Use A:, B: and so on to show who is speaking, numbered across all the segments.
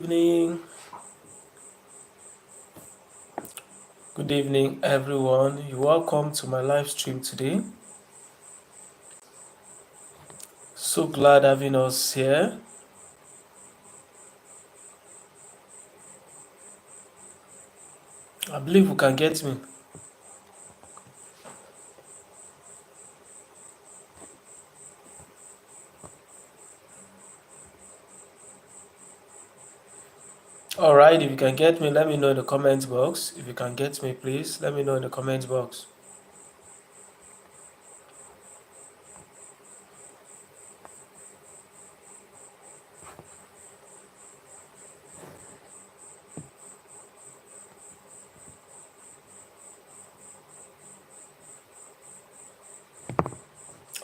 A: Evening. Good evening, everyone. You're welcome to my live stream today. So glad having us here. I believe you can get me. All right, if you can get me, let me know in the comment box. If you can get me, please let me know in the comment box.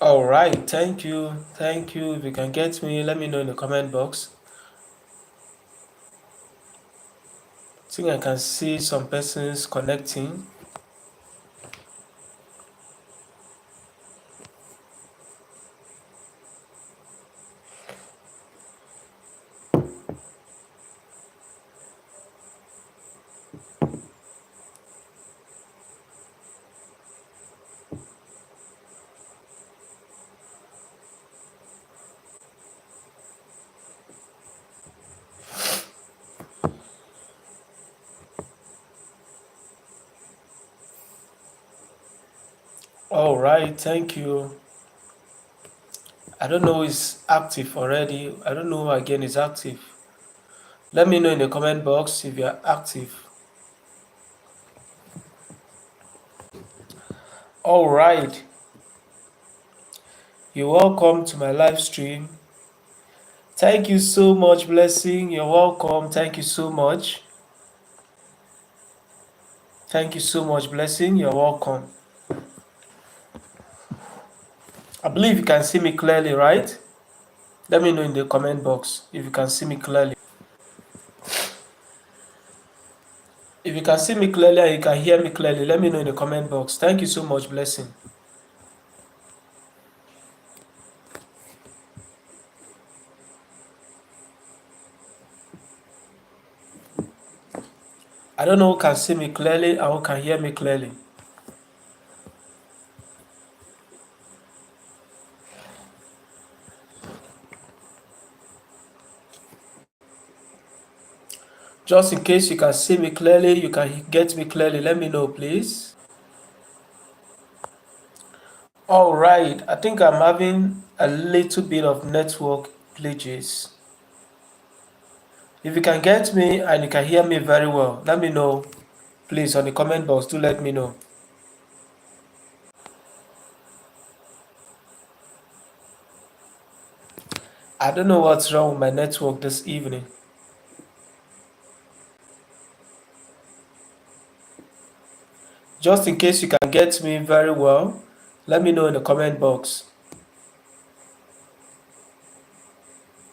A: All right, thank you. Thank you. If you can get me, let me know in the comment box. I think I can see some persons connecting. All right, thank you. I don't know who is active already. I don't know who again is active. Let me know in the comment box if you are active. All right. You're welcome to my live stream. Thank you so much, Blessing. You're welcome. Thank you so much. Thank you so much, Blessing. You're welcome. I believe you can see me clearly, right? Let me know in the comment box if you can see me clearly. If you can see me clearly and you can hear me clearly, let me know in the comment box. Thank you so much, Blessing. I don't know who can see me clearly and who can hear me clearly. Just in case you can see me clearly, you can get me clearly, let me know, please. All right, I think I'm having a little bit of network glitches. If you can get me and you can hear me very well, let me know, please, on the comment box. Do let me know. I don't know what's wrong with my network this evening. Just in case you can get me very well, let me know in the comment box.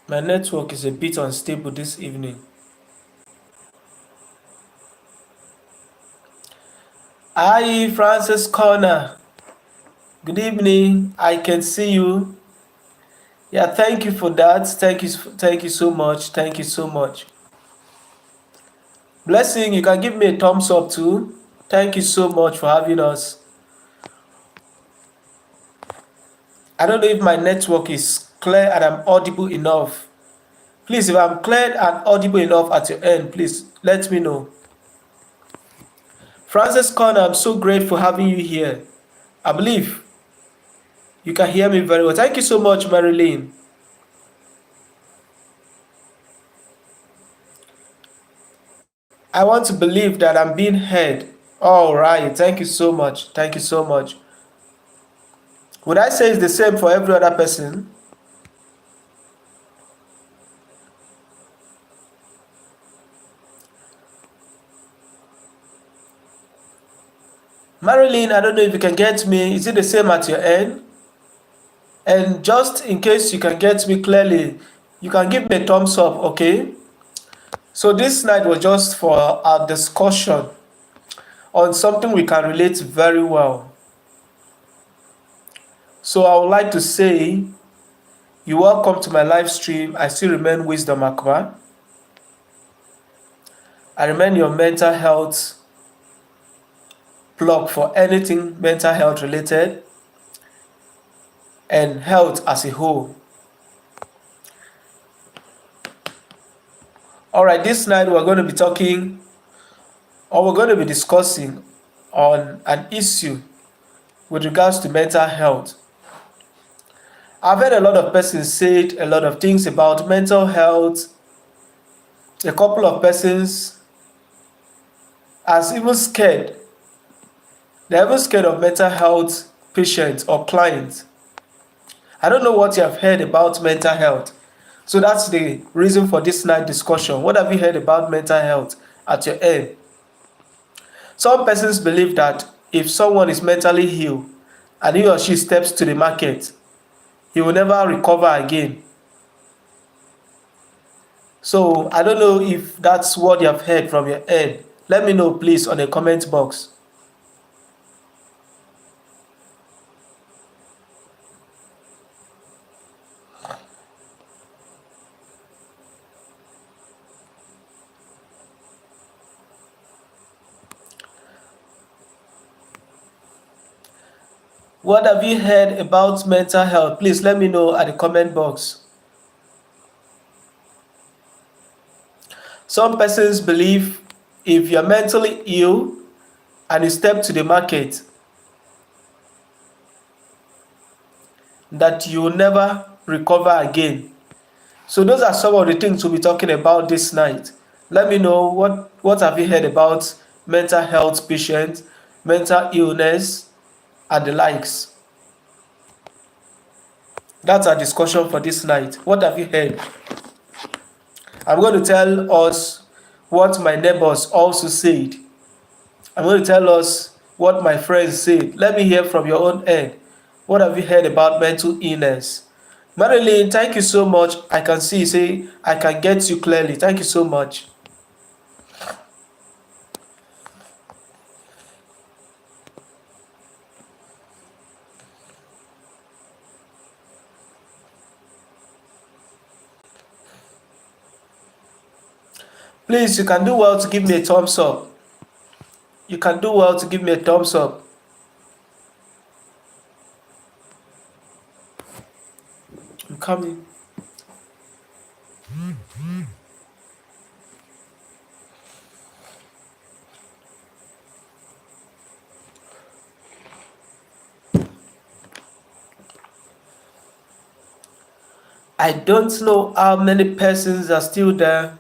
A: My network is a bit unstable this evening. Hi, Francis Corner. Good evening. I can see you. Yeah, thank you for that. Thank you so much. Thank you so much. Blessing, you can give me a thumbs up too. Thank you so much for having us. I don't know if my network is clear and I'm audible enough. Please, if I'm clear and audible enough at your end, please let me know. Francis Connor, I'm so grateful having you here. I believe you can hear me very well. Thank you so much, Marilyn. I want to believe that I'm being heard. All right. Thank you so much. Thank you so much. Would I say it's the same for every other person? Marilyn, I don't know if you can get me. Is it the same at your end? And just in case you can get me clearly, you can give me a thumbs up, okay? So this night was just for our discussion on something we can relate very well. So I would like to say, you're welcome to my live stream. I still remain Wisdom Akbar. I remain your mental health plug for anything mental health related and health as a whole. All right, this night we're going to be talking, or we're going to be discussing on an issue with regards to mental health. I've heard a lot of persons say a lot of things about mental health. A couple of persons are even scared. They're even scared of mental health patients or clients. I don't know what you have heard about mental health. So that's the reason for this night discussion. What have you heard about mental health at your end? Some persons believe that if someone is mentally ill and he or she steps to the market, he will never recover again. So I don't know if that's what you have heard from your end. Let me know please on the comment box. What have you heard about mental health? Please let me know at the comment box. Some persons believe if you're mentally ill and you step to the market, that you will never recover again. So those are some of the things we'll be talking about this night. Let me know what have you heard about mental health patients, mental illness, and the likes. That's our discussion for this night. What have you heard? I'm going to tell us what my neighbors also said. I'm going to tell us what my friends said. Let me hear from your own end. What have you heard about mental illness? Marilyn, thank you so much. I can see, say, I can get you clearly. Thank you so much. Please, you can do well to give me a thumbs up. You can do well to give me a thumbs up. I'm coming. I don't know how many persons are still there.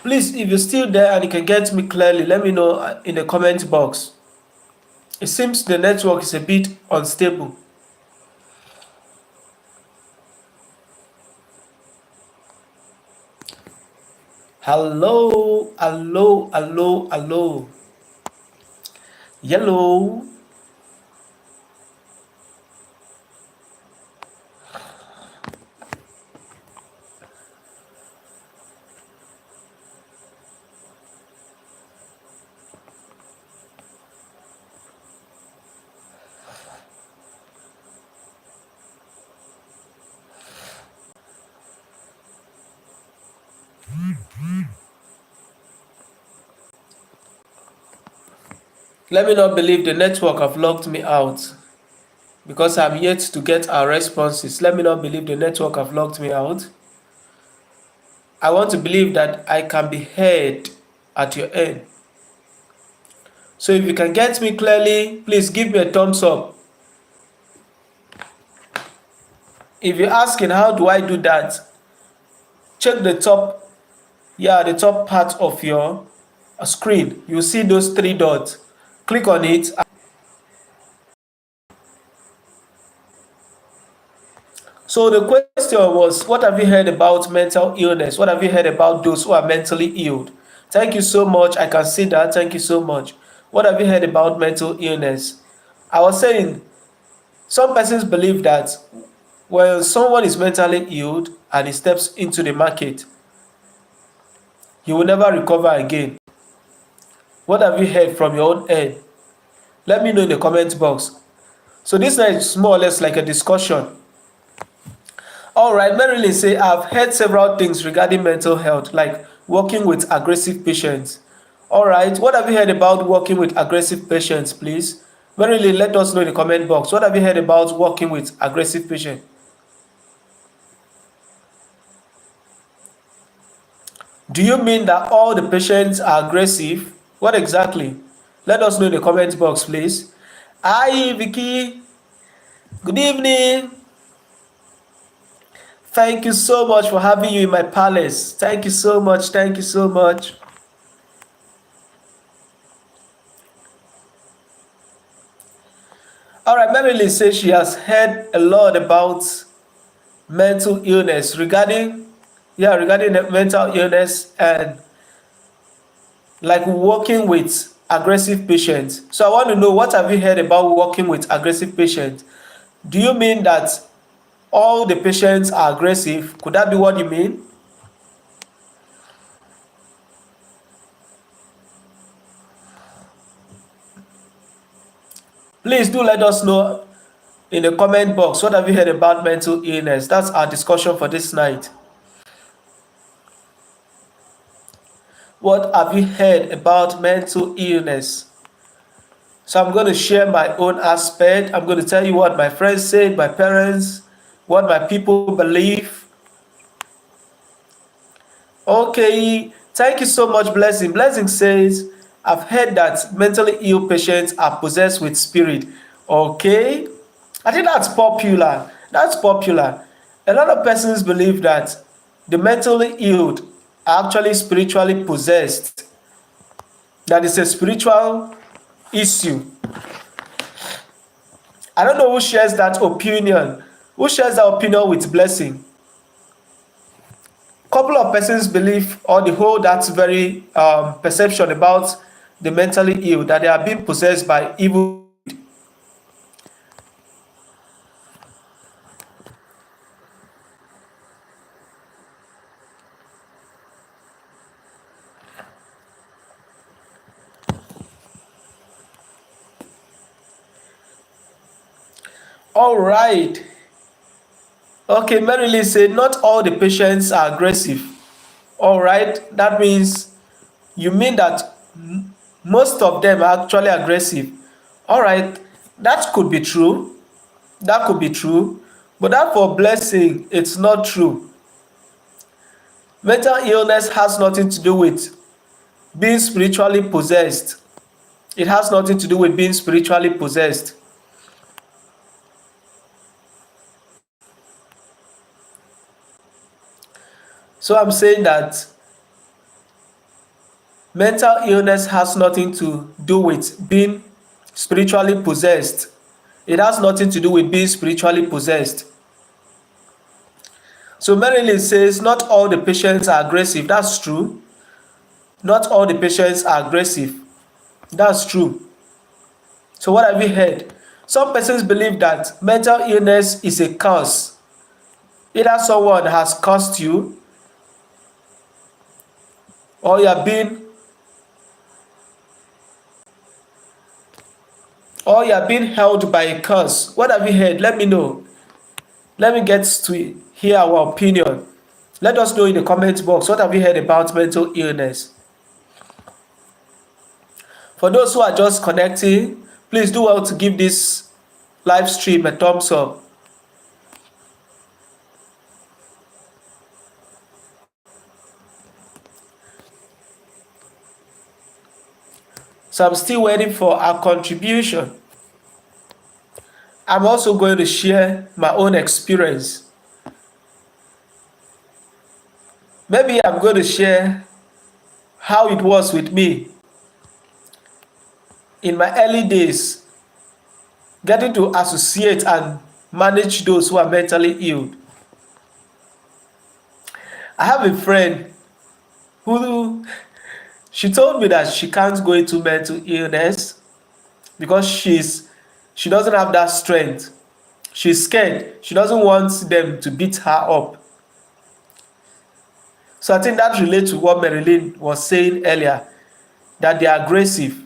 A: Please, if you're still there and you can get me clearly, let me know in the comment box. It seems the network is a bit unstable. Hello, hello, hello, hello. Yellow. Let me not believe the network have locked me out because I'm yet to get our responses. Let me not believe the network have locked me out. I want to believe that I can be heard at your end. So if you can get me clearly, please give me a thumbs up. If you're asking how do I do that, check the top, the top part of your screen. You see those three dots. Click on it. So the question was, what have you heard about mental illness? What have you heard about those who are mentally ill? Thank you so much. I can see that. Thank you so much. What have you heard about mental illness? I was saying, some persons believe that when someone is mentally ill and he steps into the market, he will never recover again. What have you heard from your own end? Let me know in the comment box. So this is more or less like a discussion. Alright, Marilyn say, I've heard several things regarding mental health, like working with aggressive patients. Alright, what have you heard about working with aggressive patients, please? Marilyn, let us know in the comment box. What have you heard about working with aggressive patients? Do you mean that all the patients are aggressive? What exactly? Let us know in the comment box, please. Hi, Vicky. Good evening. Thank you so much for having you in my palace. Thank you so much. Thank you so much. Alright, Marilyn says she has heard a lot about mental illness regarding the mental illness and like working with aggressive patients. So I want to know, what have you heard about working with aggressive patients? Do you mean that all the patients are aggressive? Could that be what you mean? Please do let us know in the comment box, what have you heard about mental illness? That's our discussion for this night. What have you heard about mental illness? So I'm going to share my own aspect. I'm going to tell you what my friends said, my parents, what my people believe. Okay, thank you so much, Blessing. Blessing says, I've heard that mentally ill patients are possessed with spirit. Okay, I think that's popular. That's popular. A lot of persons believe that the mentally ill are actually spiritually possessed. That is a spiritual issue. I don't know who shares that opinion. Who shares that opinion with Blessing? Couple of persons believe or they hold that very perception about the mentally ill, that they are being possessed by evil. All right. Okay, Marilyn said not all the patients are aggressive. All right, that means you mean that most of them are actually aggressive. All right, that could be true. That could be true. But that for Blessing, it's not true. Mental illness has nothing to do with being spiritually possessed. It has nothing to do with being spiritually possessed. So I'm saying that mental illness has nothing to do with being spiritually possessed. It has nothing to do with being spiritually possessed. So Marilyn says not all the patients are aggressive. That's true. Not all the patients are aggressive. That's true. So what have you heard? Some persons believe that mental illness is a curse. Either someone has cursed you, or you are being held by a curse. What have you heard? Let me know. Let me get to hear our opinion. Let us know in the comment box, what have you heard about mental illness? For those who are just connecting, please do well to give this live stream a thumbs up. So I'm still waiting for our contribution. I'm also going to share my own experience. Maybe I'm going to share how it was with me in my early days, getting to associate and manage those who are mentally ill. I have a friend who she told me that she can't go into mental illness because she doesn't have that strength. She's scared. She doesn't want them to beat her up. So I think that relates to what Marilyn was saying earlier. that they are aggressive.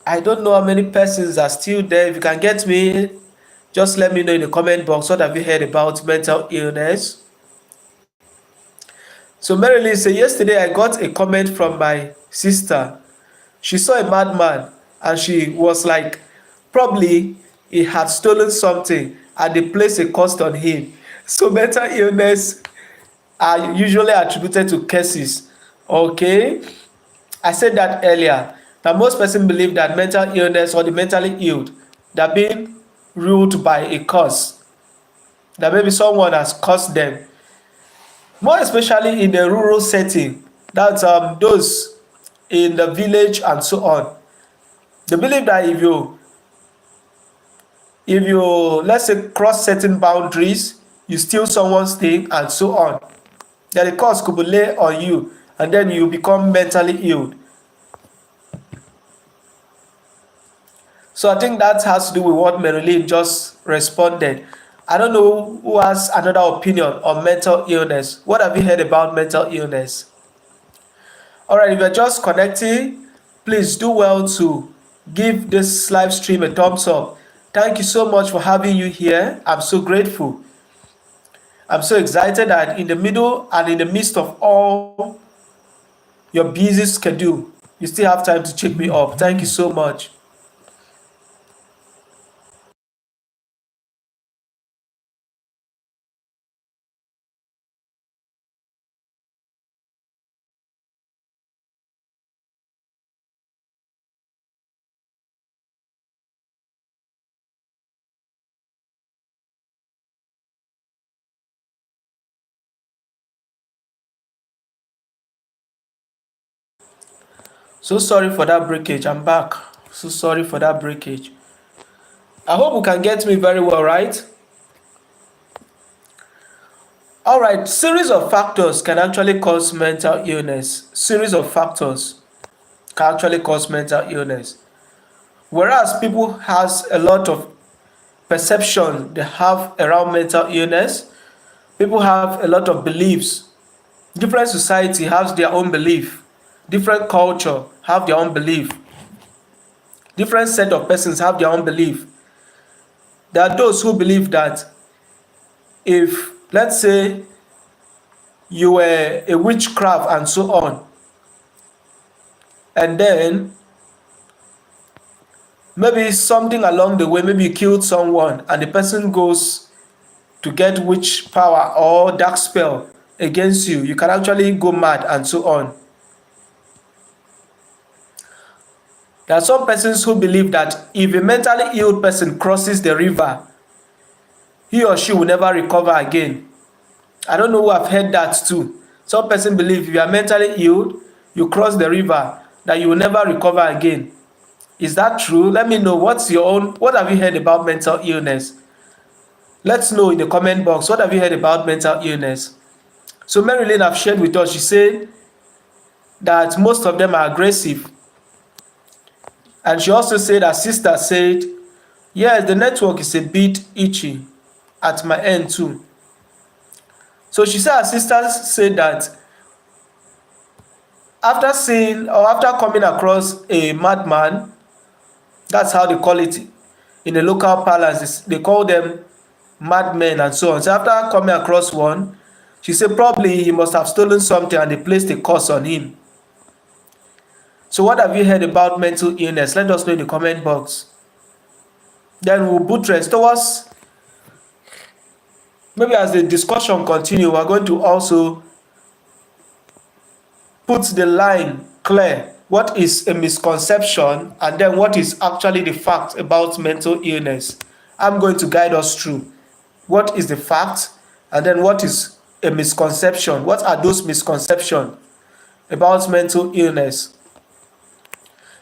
A: I don't know how many persons are still there. If you can get me, just let me know in the comment box. What have you heard about mental illness? So Marilyn say, yesterday I got a comment from my sister. She saw a madman and she was like, probably he had stolen something and they placed a cost on him. So mental illness are usually attributed to curses. Okay, I said that earlier. Now most persons believe that mental illness or the mentally ill, they're being ruled by a curse. That maybe someone has cursed them. More especially in a rural setting, that's those in the village and so on. They believe that if you let's say cross certain boundaries, you steal someone's thing and so on, then the curse could be laid on you and then you become mentally ill. So I think that has to do with what Marilyn just responded. I don't know who has another opinion on mental illness. What have you heard about mental illness? All right, if you're just connecting, please do well to give this live stream a thumbs up. Thank you so much for having you here. I'm so grateful. I'm so excited that in the middle and in the midst of all your busy schedule, you still have time to check me up. Thank you so much. So sorry for that breakage. I'm back. So sorry for that breakage. I hope you can get me very well, right? All right, series of factors can actually cause mental illness. Series of factors can actually cause mental illness. Whereas people has a lot of perception they have around mental illness, people have a lot of beliefs. Different society has their own belief. Different culture have their own belief. Different set of persons have their own belief. There are those who believe that if, let's say, you were a witchcraft and so on, and then maybe something along the way, maybe you killed someone and the person goes to get witch power or dark spell against you, you can actually go mad and so on. There are some persons who believe that if a mentally ill person crosses the river, he or she will never recover again. I don't know who have heard that too. Some person believe if you are mentally ill, you cross the river, that you will never recover again. Is that true? Let me know. What have you heard about mental illness? Let's know in the comment box. What have you heard about mental illness? So Marilyn have shared with us, she said that most of them are aggressive. And she also said her sister said, yes, the network is a bit itchy at my end too. So she said her sister said that after seeing or after coming across a madman, that's how they call it in the local parlance, they call them madmen and so on. So after coming across one, she said probably he must have stolen something and they placed a curse on him. So what have you heard about mental illness? Let us know in the comment box. Then we'll buttress towards, maybe as the discussion continue, we're going to also put the line clear. What is a misconception and then what is actually the fact about mental illness? I'm going to guide us through. What is the fact and then what is a misconception? What are those misconceptions about mental illness?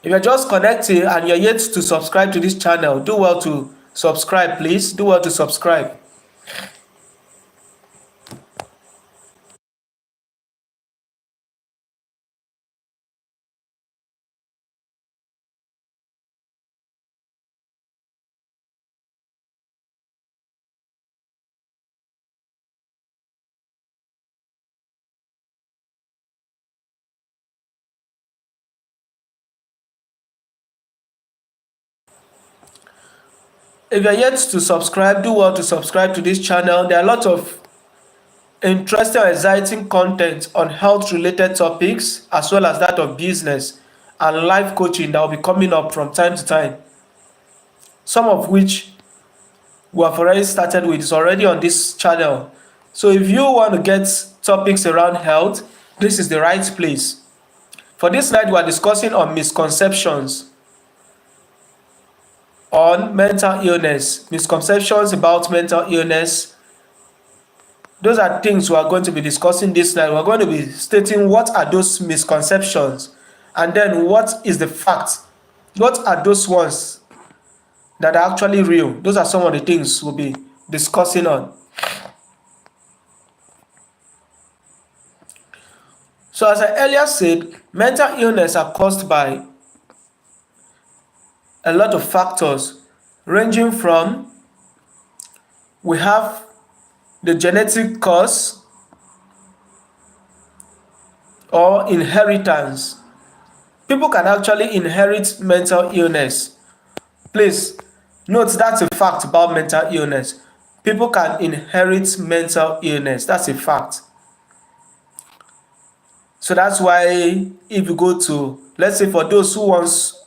A: If you're just connecting and you're yet to subscribe to this channel, do well to subscribe, please. Do well to subscribe. If you're yet to subscribe, do well to subscribe to this channel. There are a lot of interesting and exciting content on health related topics as well as that of business and life coaching that will be coming up from time to time. Some of which we have already started with is already on this channel. So if you want to get topics around health, this is the right place. For this night, we are discussing on misconceptions on mental illness, misconceptions about mental illness. Those are things we are going to be discussing this night. We're going to be stating what are those misconceptions and then what is the fact. What are those ones that are actually real? Those are some of the things we'll be discussing on. So as I earlier said, mental illness are caused by a lot of factors ranging from we have the genetic cause or inheritance. People can actually inherit mental illness. Please note that's a fact about mental illness. People can inherit mental illness. That's a fact. So that's why if you go to, let's say for those who wants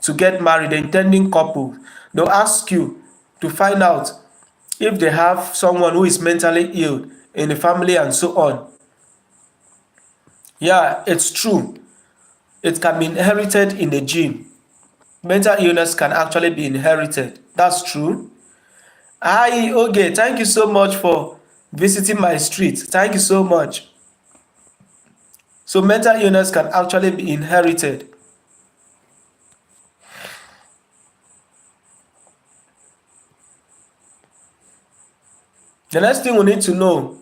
A: to get married, the intending couple, they'll ask you to find out if they have someone who is mentally ill in the family and so on. Yeah, it's true. It can be inherited in the gene. Mental illness can actually be inherited. That's true. Hi, okay, thank you so much for visiting my street. Thank you so much. So mental illness can actually be inherited. The next thing we need to know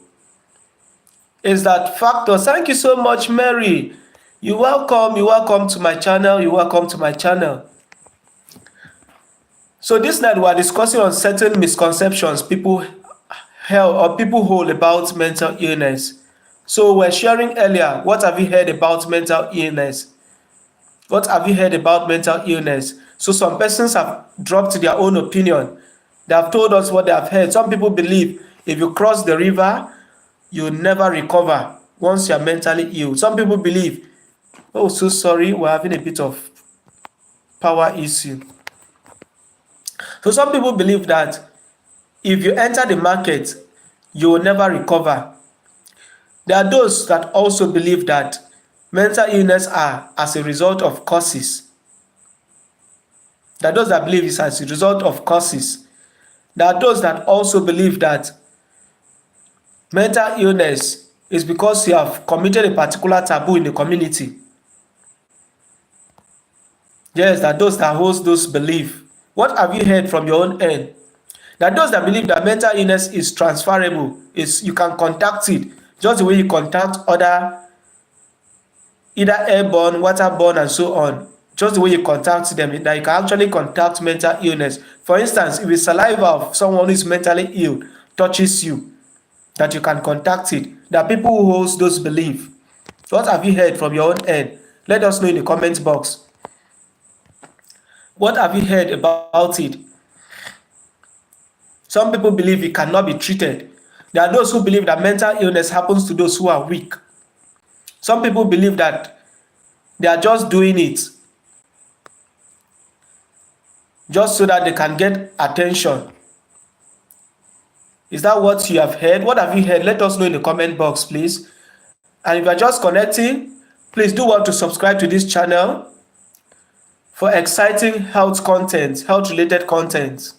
A: is that factors. Thank you so much, Mary. You're welcome to my channel. You're welcome to my channel. So this night we are discussing on certain misconceptions people hold about mental illness. So we're sharing earlier, what have you heard about mental illness? What have you heard about mental illness? So some persons have dropped their own opinion. They have told us what they have heard. Some people believe if you cross the river, you'll never recover once you're mentally ill. Some people believe, oh, so sorry, we're having a bit of power issue. So some people believe that if you enter the market, you will never recover. There are those that also believe that mental illness are as a result of causes. There are those that believe it's as a result of causes. There are those that also believe that mental illness is because you have committed a particular taboo in the community. Yes, there are those that hold those beliefs. What have you heard from your own end? There are those that believe that mental illness is transferable. You can contact it just the way you contact other either airborne, waterborne, and so on. Just the way you contact them, that you can actually contact mental illness. For instance, if the saliva of someone who is mentally ill touches you, that you can contact it. There are people who hold those beliefs. What have you heard from your own end? Let us know in the comment box. What have you heard about it? Some people believe it cannot be treated. There are those who believe that mental illness happens to those who are weak. Some people believe that they are just doing it just so that they can get attention. Is that what you have heard? What have you heard? Let us know in the comment box, please. And if you are just connecting, please do well to subscribe to this channel for exciting health content, health related content.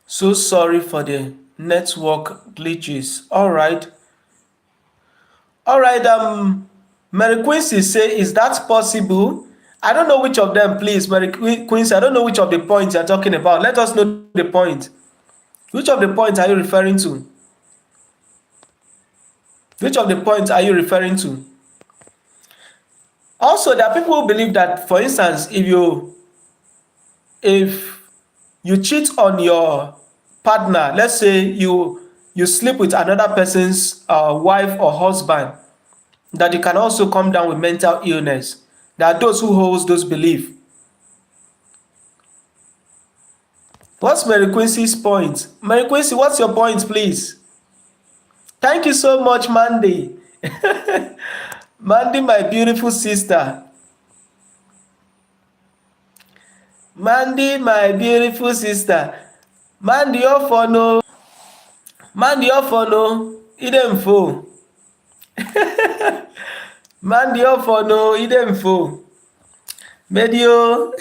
A: So sorry for the network glitches. All right, Mary Quincy say, is that possible? I don't know which of them, please, Mary Quincy. I don't know which of the points you're talking about. Let us know the point. Which of the points are you referring to? Which of the points are you referring to? Also, there are people who believe that, for instance, if you cheat on your partner, let's say you sleep with another person's wife or husband, that you can also come down with mental illness. There are those who hold those beliefs. What's Mary Quincy's point? Mary Quincy, what's your point, please? Thank you so much, Mandy. Mandy, my beautiful sister. Mandy, my beautiful sister. Mandy, Ofono. Mandy, Ofono. Idemfo. Mandy, Ofono. Idemfo. Medio.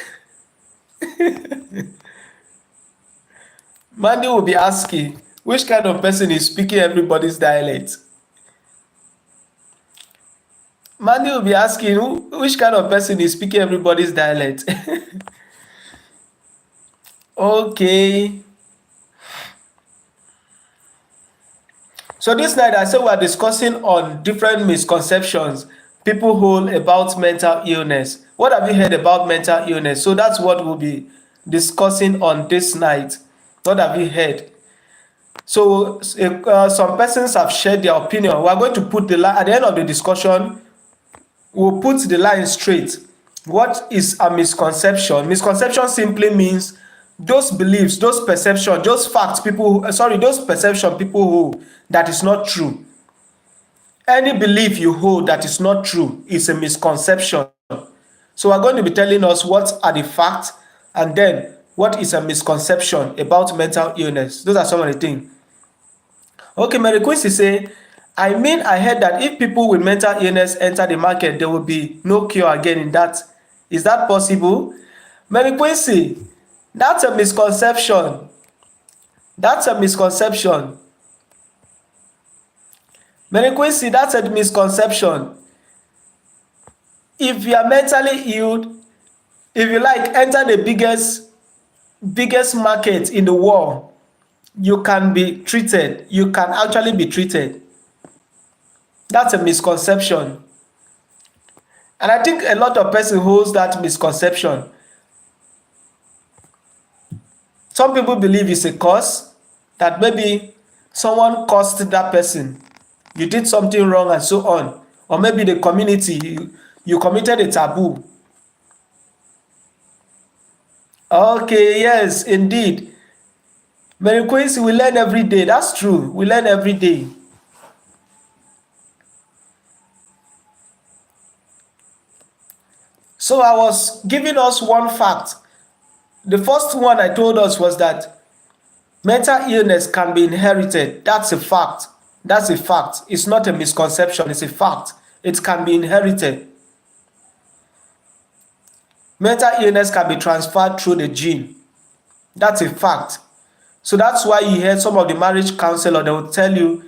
A: Mandy will be asking, which kind of person is speaking everybody's dialect? Mandy will be asking, which kind of person is speaking everybody's dialect? Okay. So this night I said we are discussing on different misconceptions people hold about mental illness. What have you heard about mental illness? So that's what we'll be discussing on this night. What have you heard? So some persons have shared their opinion. We are going to put the line at the end of the discussion. We'll put the line straight. What is a misconception? Misconception simply means those beliefs, those perceptions, those facts those perception people hold that is not true. Any belief you hold that is not true is a misconception. So we're going to be telling us what are the facts and then what is a misconception about mental illness. Those are some of the things. Okay, Mary Quincy say, I heard that if people with mental illness enter the market, there will be no cure again in that. Is that possible? Mary Quincy, that's a misconception. That's a misconception. Mary Quincy, that's a misconception. If you are mentally ill, if you like, enter the biggest market in the world, you can be treated. You can actually be treated. That's a misconception. And I think a lot of person holds that misconception. Some people believe it's a curse, that maybe someone cursed that person. You did something wrong and so on. Or maybe the community, you committed a taboo. Okay, yes, indeed. Mary Quincy, we learn every day. That's true. We learn every day. So I was giving us one fact. The first one I told us was that mental illness can be inherited. That's a fact. That's a fact. It's not a misconception. It's a fact. It can be inherited. Mental illness can be transferred through the gene. That's a fact. So that's why you hear some of the marriage counselor, they will tell you,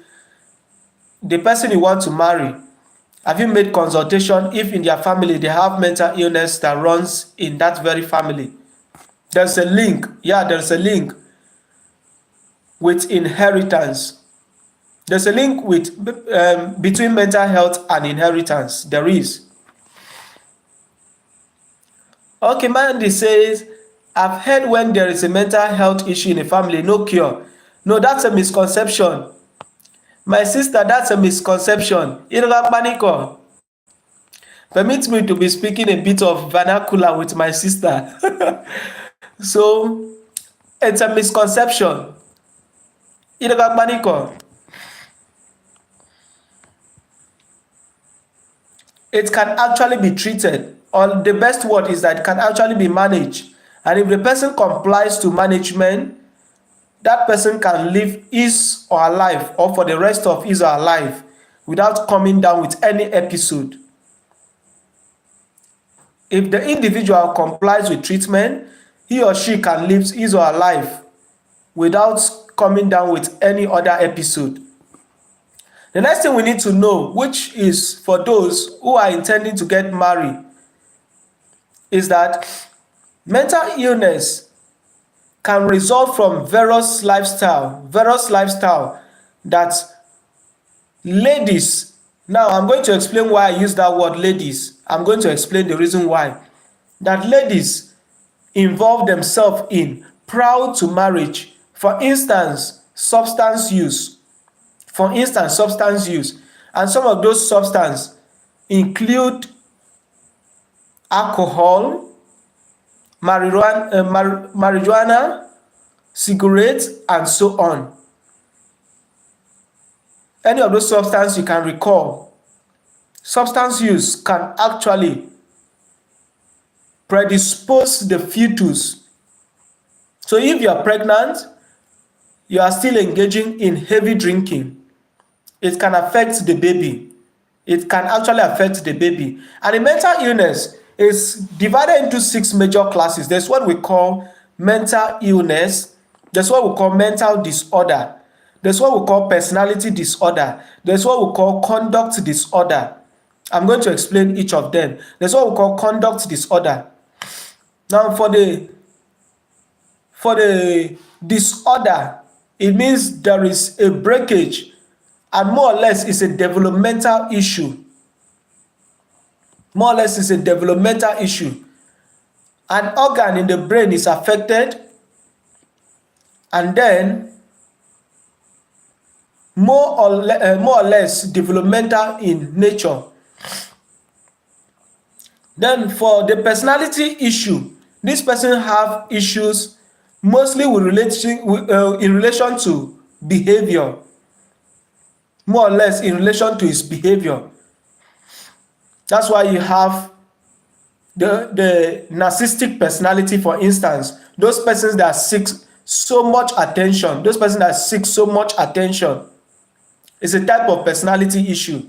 A: the person you want to marry, have you made consultation if in their family they have mental illness that runs in that very family? There's a link. Yeah, there's a link with inheritance. There's a link with between mental health and inheritance. There is. Okay, Mandy says, I've heard when there is a mental health issue in a family, no cure. No, that's a misconception. My sister, that's a misconception. Permit me to be speaking a bit of vernacular with my sister. So, it's a misconception. It can actually be treated, or the best word is that it can actually be managed. And if the person complies to management, that person can live his or her life, or for the rest of his or her life, without coming down with any episode. If the individual complies with treatment, he or she can live his or her life without coming down with any other episode. The next thing we need to know, which is for those who are intending to get married, is that mental illness can result from various lifestyle that ladies, now I'm going to explain why I use that word ladies. I'm going to explain the reason why. That ladies involve themselves in prior to marriage. For instance, substance use. And some of those substances include alcohol, marijuana, cigarettes, and so on. Any of those substances you can recall. Substance use can actually predispose the fetus. So if you are pregnant, you are still engaging in heavy drinking, it can affect the baby. It can actually affect the baby. And the mental illness is divided into 6 major classes. There's what we call mental illness, there's what we call mental disorder, there's what we call personality disorder, there's what we call conduct disorder. I'm going to explain each of them. There's what we call conduct disorder. Now for the disorder, it means there is a breakage, and more or less it's a developmental issue. An organ in the brain is affected, and then more or less developmental in nature. Then for the personality issue, this person have issues mostly in relation to behavior, more or less in relation to his behavior. That's why you have the narcissistic personality, for instance. Those persons that seek so much attention, is a type of personality issue.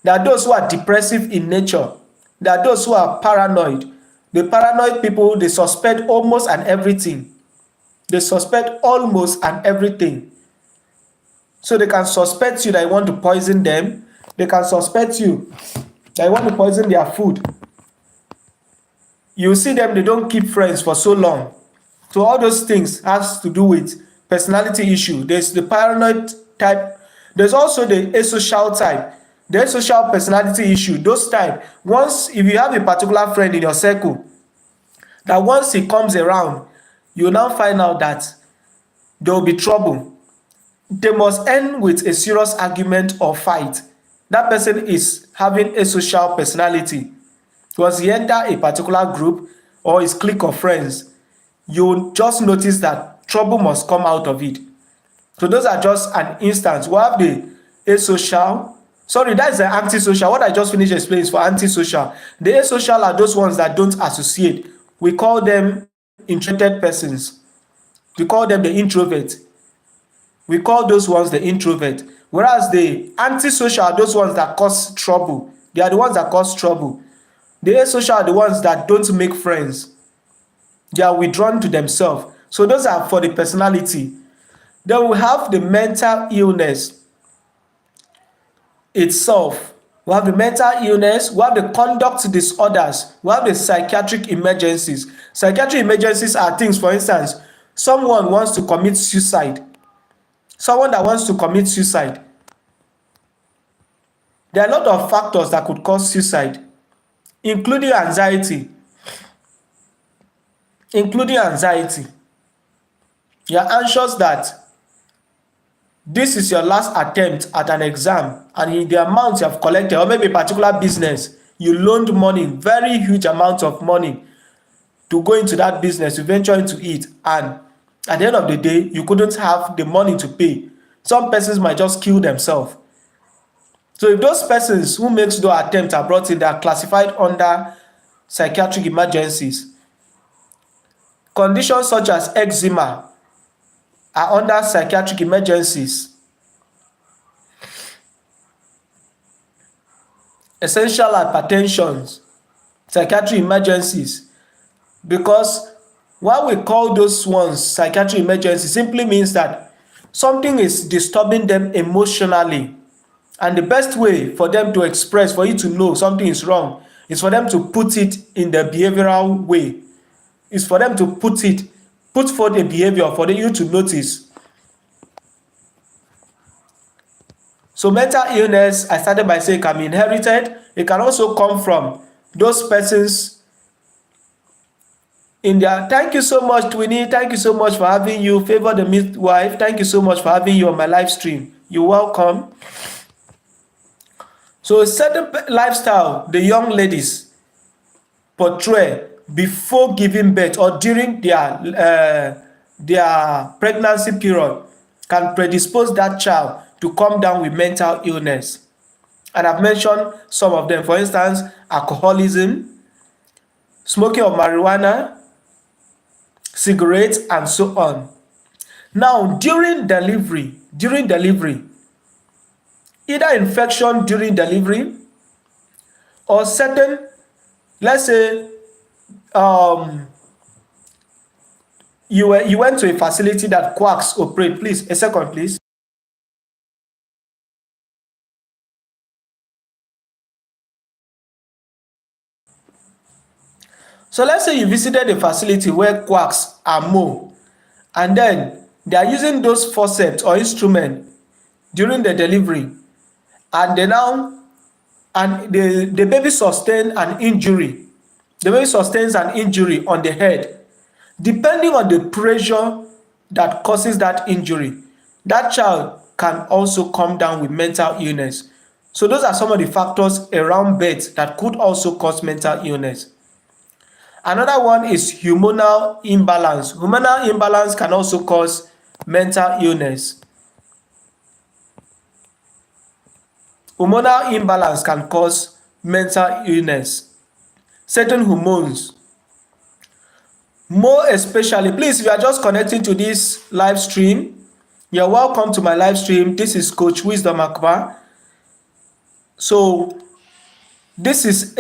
A: There are those who are depressive in nature. There are those who are paranoid. The paranoid people, they suspect almost and everything. So they can suspect you that you want to poison them. They can suspect you that you want to poison their food. You see them, they don't keep friends for so long. So all those things has to do with personality issue. There's the paranoid type. There's also the asocial type. The asocial personality issue, those type, if you have a particular friend in your circle, that once he comes around, you now find out that there will be trouble. They must end with a serious argument or fight. That person is having a social personality. Once he enter a particular group or his clique of friends, you just notice that trouble must come out of it. So those are just an instance. We have the asocial. Sorry, that is the antisocial. What I just finished explaining is for antisocial. The asocial are those ones that don't associate. We call them introverted persons. We call them the introvert. We call those ones the introvert. Whereas the antisocial are those ones that cause trouble. They are the ones that cause trouble. The asocial are the ones that don't make friends. They are withdrawn to themselves. So those are for the personality. Then we have the mental illness itself. We have the mental illness, we have the conduct disorders, we have the psychiatric emergencies. Psychiatric emergencies are things, for instance, someone that wants to commit suicide. There are a lot of factors that could cause suicide, including anxiety. You are anxious that this is your last attempt at an exam, and in the amount you have collected, or maybe a particular business, you loaned money, very huge amount of money to go into that business, to venture into it, and at the end of the day, you couldn't have the money to pay. Some persons might just kill themselves. So if those persons who makes those attempts are brought in, they are classified under psychiatric emergencies. Conditions such as eczema are under psychiatric emergencies. Essential hypertension, psychiatric emergencies. Because why we call those ones psychiatric emergencies simply means that something is disturbing them emotionally, and the best way for them to express, for you to know something is wrong, is for them to put it in the behavioral way. Is for them to put forth a behavior for you to notice. So mental illness, I started by saying, can be inherited. It can also come from those persons India. Thank you so much, Twinnie. Thank you so much for having you. Favor the midwife. Thank you so much for having you on my live stream. You're welcome. So a certain lifestyle the young ladies portray before giving birth or during their pregnancy period can predispose that child to come down with mental illness. And I've mentioned some of them. For instance, alcoholism, smoking of marijuana, cigarettes, and so on. Now, during delivery, either infection during delivery or certain, let's say, you went to a facility that quacks operate. Please, a second, please. So let's say you visited a facility where quacks are more, and then they are using those forceps or instrument during the delivery, and the baby sustains an injury. The baby sustains an injury on the head. Depending on the pressure that causes that injury, that child can also come down with mental illness. So those are some of the factors around birth that could also cause mental illness. Another one is hormonal imbalance. Hormonal imbalance can also cause mental illness. Hormonal imbalance can cause mental illness. Certain hormones, more especially, please, if you are just connecting to this live stream, you're welcome to my live stream. This is Coach Wisdom Akbar. So this is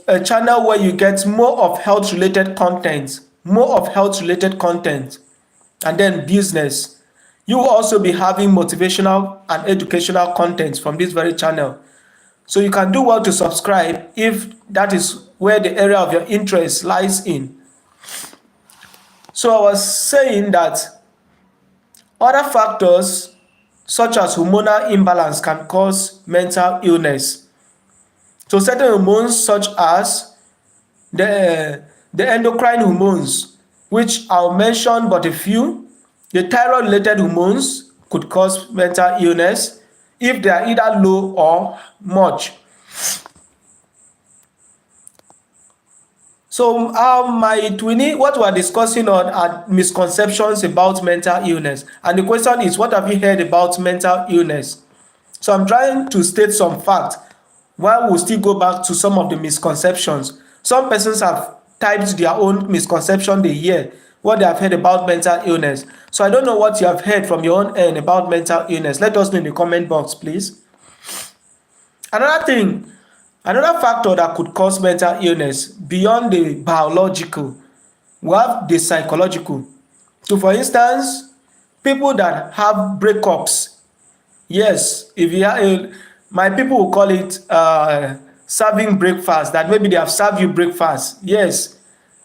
A: a channel where you get more of health related content, and then business. You will also be having motivational and educational content from this very channel. So you can do well to subscribe if that is where the area of your interest lies in. So I was saying that other factors such as hormonal imbalance can cause mental illness. So certain hormones such as the endocrine hormones, which I'll mention but a few, the thyroid related hormones could cause mental illness if they are either low or much. So my Twinnie, what we are discussing on are misconceptions about mental illness, and the question is, what have you heard about mental illness? So I'm trying to state some facts while we'll still go back to some of the misconceptions. Some persons have typed their own misconception they hear, what they have heard about mental illness. So I don't know what you have heard from your own end about mental illness. Let us know in the comment box, please. Another factor that could cause mental illness beyond the biological, we have the psychological. So for instance, people that have breakups, yes, if you are, my people will call it serving breakfast, that maybe they have served you breakfast. Yes,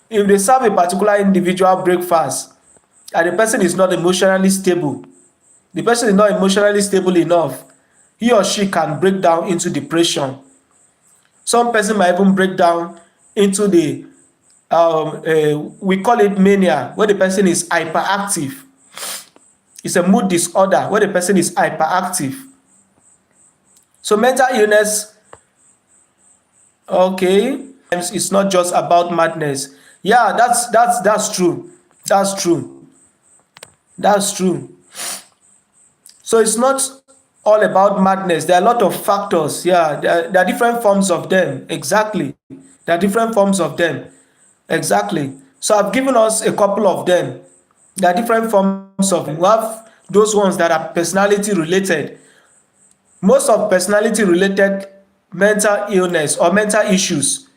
A: if they serve a particular individual breakfast and the person is not emotionally stable, enough, he or she can break down into depression. Some person might even break down into the we call it mania, where the person is hyperactive. It's a mood disorder where the person is hyperactive. So mental illness, okay, it's not just about madness. Yeah, that's true. That's true. So it's not all about madness. There are a lot of factors. Yeah, there are different forms of them. Exactly. There are different forms of them. Exactly. So I've given us a couple of them. There are different forms of them. We have those ones that are personality related. Most of personality related mental illness or mental issues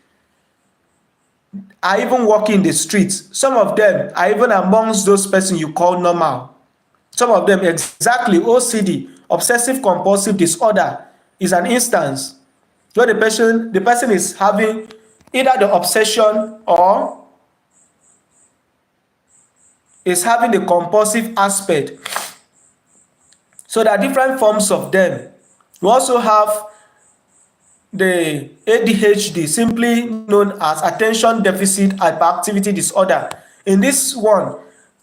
A: are even walking the streets. Some of them are even amongst those persons you call normal. Some of them, exactly, OCD, obsessive compulsive disorder, is an instance where the person is having either the obsession or is having the compulsive aspect. So there are different forms of them. We also have the ADHD, simply known as attention deficit hyperactivity disorder. In this one,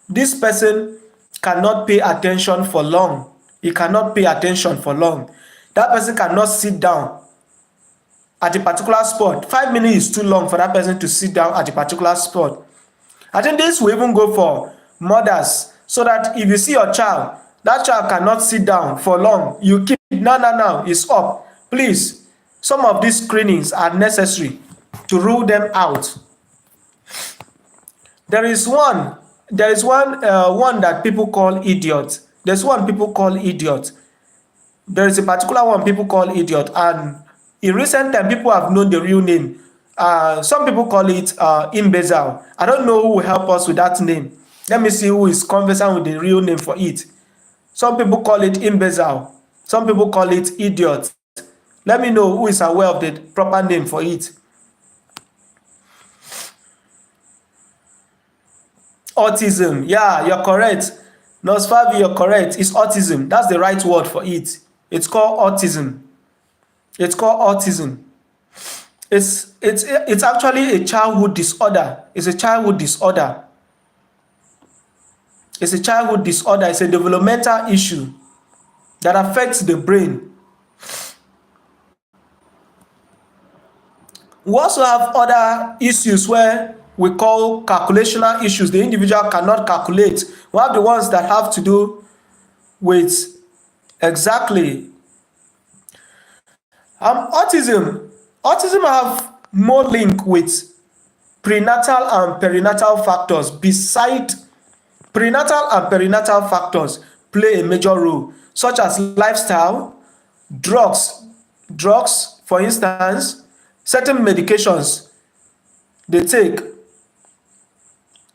A: this person cannot pay attention for long. He cannot pay attention for long. That person cannot sit down at a particular spot. 5 minutes is too long for that person to sit down at a particular spot. I think this will even go for mothers, so that if you see your child, that child cannot sit down for long, you keep now it's up. Please, some of these screenings are necessary to rule them out. There is one that people call idiot. There's one people call idiot. There is a particular one people call idiot, and in recent time people have known the real name. Some people call it imbecile. I don't know who will help us with that name. Let me see who is conversant with the real name for it. Some people call it imbecile. Some people call it idiot. Let me know who is aware of the proper name for it. Autism. Yeah, you're correct. Nosfavi, you're correct. It's autism. That's the right word for it. It's called autism. It's called autism. It's actually a childhood disorder. It's a childhood disorder. It's a childhood disorder. It's a developmental issue that affects the brain. We also have other issues where we call calculational issues. The individual cannot calculate. We have the ones that have to do with exactly autism. Autism have more link with prenatal and perinatal factors. Beside prenatal and perinatal factors play a major role, such as lifestyle, drugs, for instance, certain medications they take.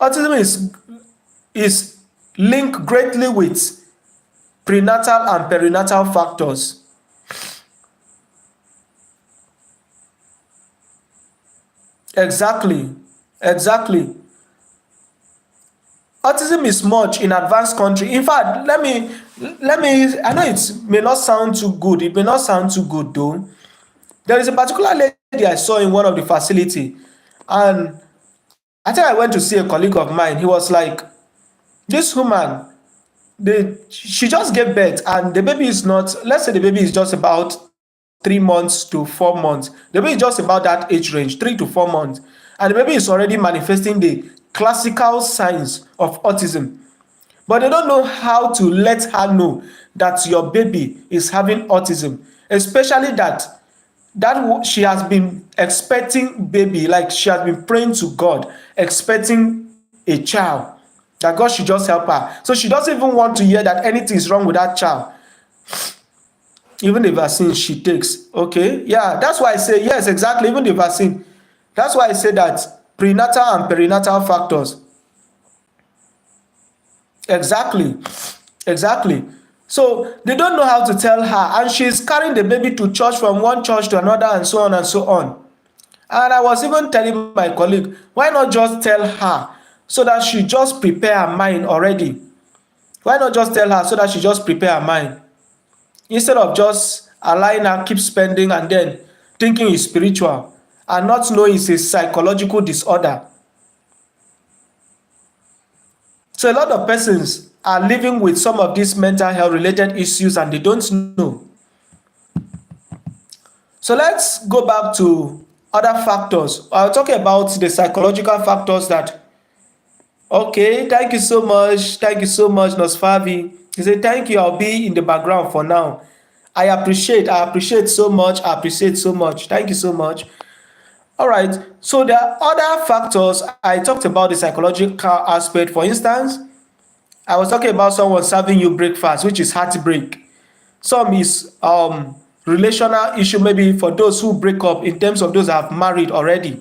A: Autism is linked greatly with prenatal and perinatal factors. Exactly. Autism is much in advanced country. In fact, I know it may not sound too good. It may not sound too good though. There is a particular lady I saw in one of the facility, and I think I went to see a colleague of mine. He was like, this woman, she just gave birth, and the baby is not, let's say the baby is just about 3 months to 4 months. The baby is just about that age range, 3 to 4 months. And the baby is already manifesting the classical signs of autism. But they don't know how to let her know that your baby is having autism, especially that she has been expecting baby, like she has been praying to God, expecting a child, that God should just help her. So she doesn't even want to hear that anything is wrong with that child, even the vaccine she takes. Okay, yeah, that's why I say yes, exactly, even the vaccine. That's why I say that prenatal and perinatal factors. Exactly. So they don't know how to tell her, and she's carrying the baby to church, from one church to another, and so on and so on. And I was even telling my colleague, why not just tell her, so that she just prepare her mind already? Why not just tell her so that she just prepare her mind, instead of just allowing her keep spending and then thinking it's spiritual and not knowing it's a psychological disorder. So a lot of persons are living with some of these mental health related issues and they don't know. So let's go back to other factors. I'll talk about the psychological factors that. Okay, thank you so much. Thank you so much, Nosfavi. He said, thank you. I'll be in the background for now. I appreciate so much. Thank you so much. All right. So there are other factors. I talked about the psychological aspect. For instance, I was talking about someone serving you breakfast, which is heartbreak. Some is relational issue, maybe for those who break up, in terms of those that have married already,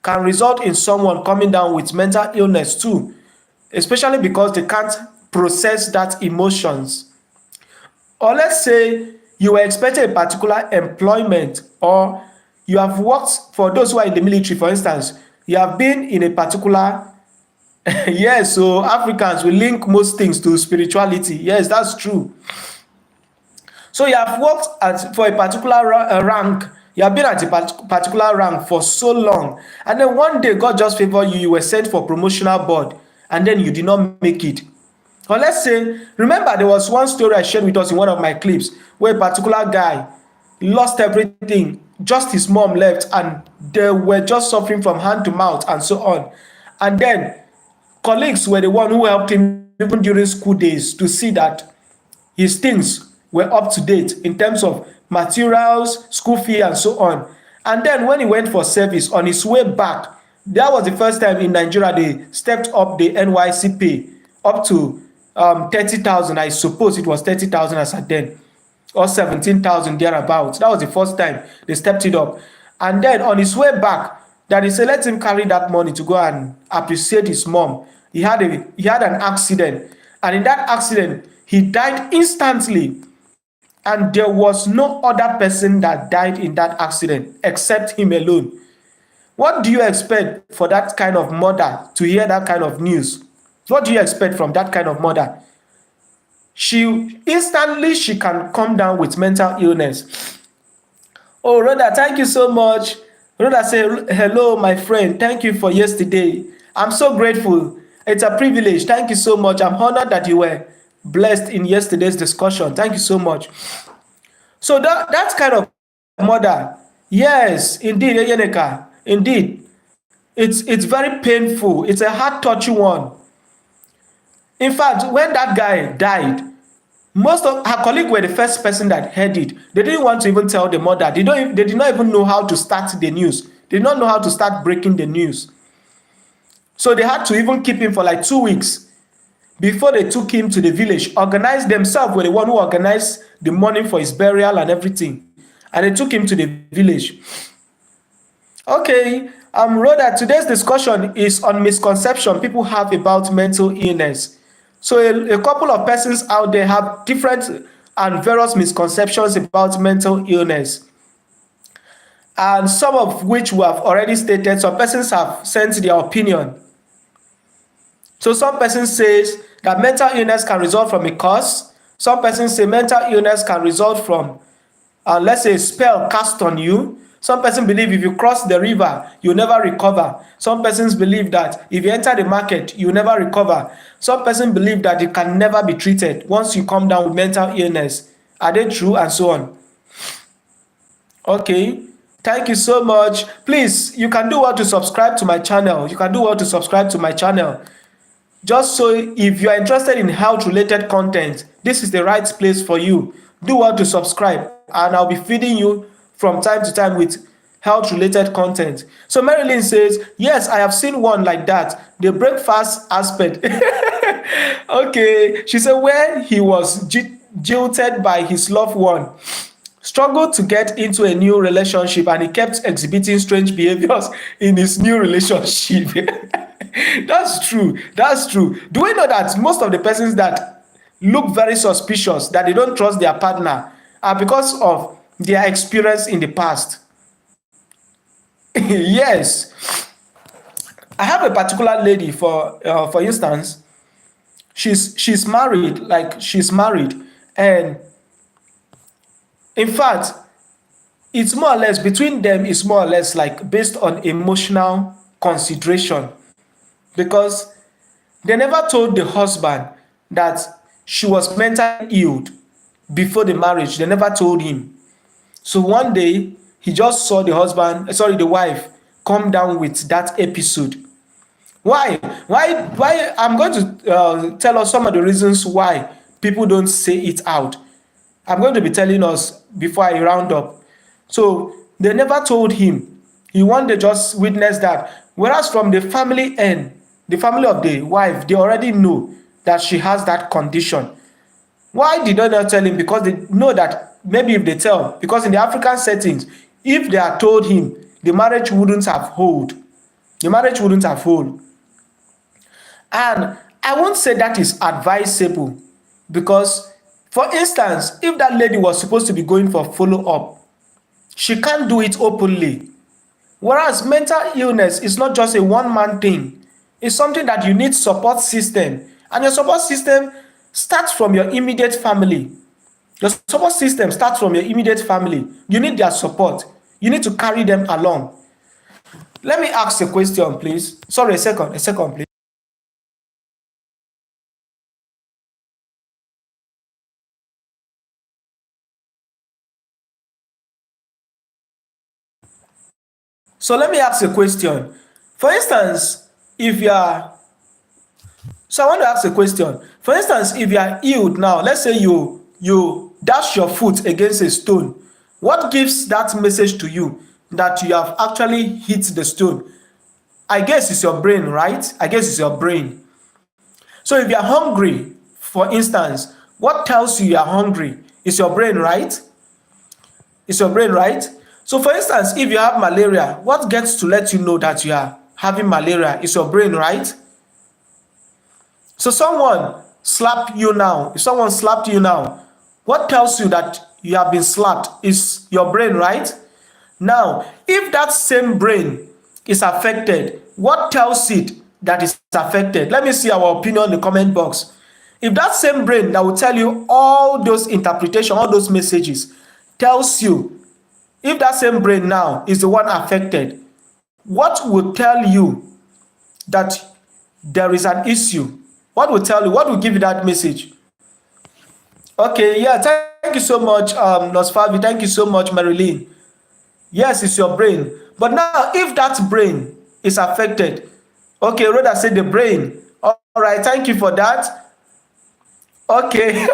A: can result in someone coming down with mental illness too, especially because they can't process that emotions. Or let's say you were expecting a particular employment, or you have worked, for those who are in the military, for instance, you have been in a particular yes, so Africans will link most things to spirituality. Yes, that's true. So you have worked for a particular rank. You have been at a particular rank for so long, and then one day God just favored you. You were sent for promotional board. and then you did not make it. Or let's say, remember there was one story I shared with us in one of my clips where a particular guy lost everything, just his mom left, and they were just suffering from hand to mouth and so on. And then colleagues were the one who helped him even during school days to see that his things were up to date in terms of materials, school fee, and so on. And then when he went for service on his way back, that was the first time in Nigeria they stepped up the NYC pay up to 30,000. I suppose it was 30,000 as at then, or 17,000 thereabouts. That was the first time they stepped it up. And then on his way back, that he said, let him carry that money to go and appreciate his mom. He had an accident, and in that accident, he died instantly. And there was no other person that died in that accident except him alone. What do you expect for that kind of mother to hear that kind of news? What do you expect from that kind of mother? She can come down with mental illness. Oh, Rhoda, thank you so much. Rhoda say, hello, my friend. Thank you for yesterday. I'm so grateful. It's a privilege. Thank you so much. I'm honored that you were blessed in yesterday's discussion. Thank you so much. So that kind of mother, yes, indeed, Eyeneka, indeed, it's very painful. It's a heart-touching one. In fact, when that guy died, most of her colleagues were the first person that heard it. They didn't want to even tell the mother. They did not even know how to start the news. They did not know how to start breaking the news. So they had to even keep him for like 2 weeks before they took him to the village. Organized themselves, were the one who organized the money for his burial and everything. And they took him to the village. Okay, Rhoda, today's discussion is on misconception people have about mental illness. So a couple of persons out there have different and various misconceptions about mental illness, and some of which we have already stated. Some persons have sent their opinion. So some persons say that mental illness can result from a cause. Some persons say mental illness can result from, let's say, a spell cast on you. Some persons believe if you cross the river, you'll never recover. Some persons believe that if you enter the market, you'll never recover. Some persons believe that it can never be treated once you come down with mental illness. Are they true? And so on. Okay. Thank you so much. Please, you can do well to subscribe to my channel. You can do well to subscribe to my channel. Just so if you are interested in health-related content, this is the right place for you. Do well to subscribe, and I'll be feeding you from time to time with health-related content. So Marilyn says, yes, I have seen one like that. The breakfast aspect. Okay. She said, where he was jilted by his loved one, struggled to get into a new relationship, and he kept exhibiting strange behaviors in his new relationship. That's true. That's true. Do we know that most of the persons that look very suspicious, that they don't trust their partner, are because of their experience in the past? Yes. I have a particular lady, for instance, she's married, and in fact, it's more or less between them, is more or less like based on emotional consideration, because they never told the husband that she was mentally ill before the marriage. They never told him. So one day he just saw the wife come down with that episode. Why? I'm going to tell us some of the reasons why people don't say it out. I'm going to be telling us before I round up. So they never told him. He one day just witnessed that. Whereas from the family end, the family of the wife, they already know that she has that condition. Why did they not tell him? Because they know that maybe if they tell, because in the African settings, if they had told him, the marriage wouldn't have hold. The marriage wouldn't have hold. And I won't say that is advisable, because, for instance, if that lady was supposed to be going for follow-up, she can't do it openly. Whereas mental illness is not just a one-man thing. It's something that you need support system. And your support system starts from your immediate family. Your support system starts from your immediate family. You need their support. You need to carry them along. Let me ask a question, please. Sorry, a second, please. So let me ask a question. For instance, if you are so I want to ask a question. For instance, if you are healed now, let's say you dash your foot against a stone, what gives that message to you that you have actually hit the stone? I guess it's your brain, right? I guess it's your brain. So if you are hungry, for instance, what tells you are hungry? It's your brain, right? It's your brain, right? So for instance, if you have malaria, what gets to let you know that you are having malaria? It's your brain, right? So someone slap you now. If someone slapped you now, what tells you that you have been slapped? Is your brain, right? Now, if that same brain is affected, what tells it that is affected? Let me see our opinion in the comment box. If that same brain that will tell you all those interpretation, all those messages, tells you, if that same brain now is the one affected, what will tell you that there is an issue? What will tell you? What will give you that message? Okay, yeah, thank you so much, Nosfavi. Thank you so much, Marilyn. Yes, it's your brain. But now, if that brain is affected, okay, Rhoda said the brain. All right, thank you for that. Okay,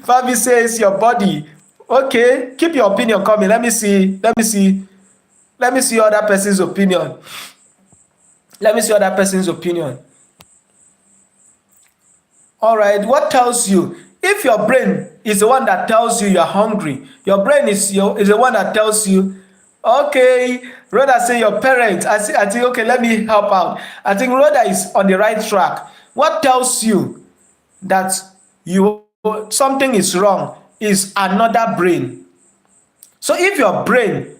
A: Fabi says your body. Okay, keep your opinion coming. Let me see. Let me see other person's opinion. Let me see other person's opinion. All right, what tells you? If your brain is the one that tells you you're hungry, your brain is the one that tells you, okay, Rhoda say your parents. I think, okay, let me help out. I think Rhoda is on the right track. What tells you that something is wrong is another brain. So if your brain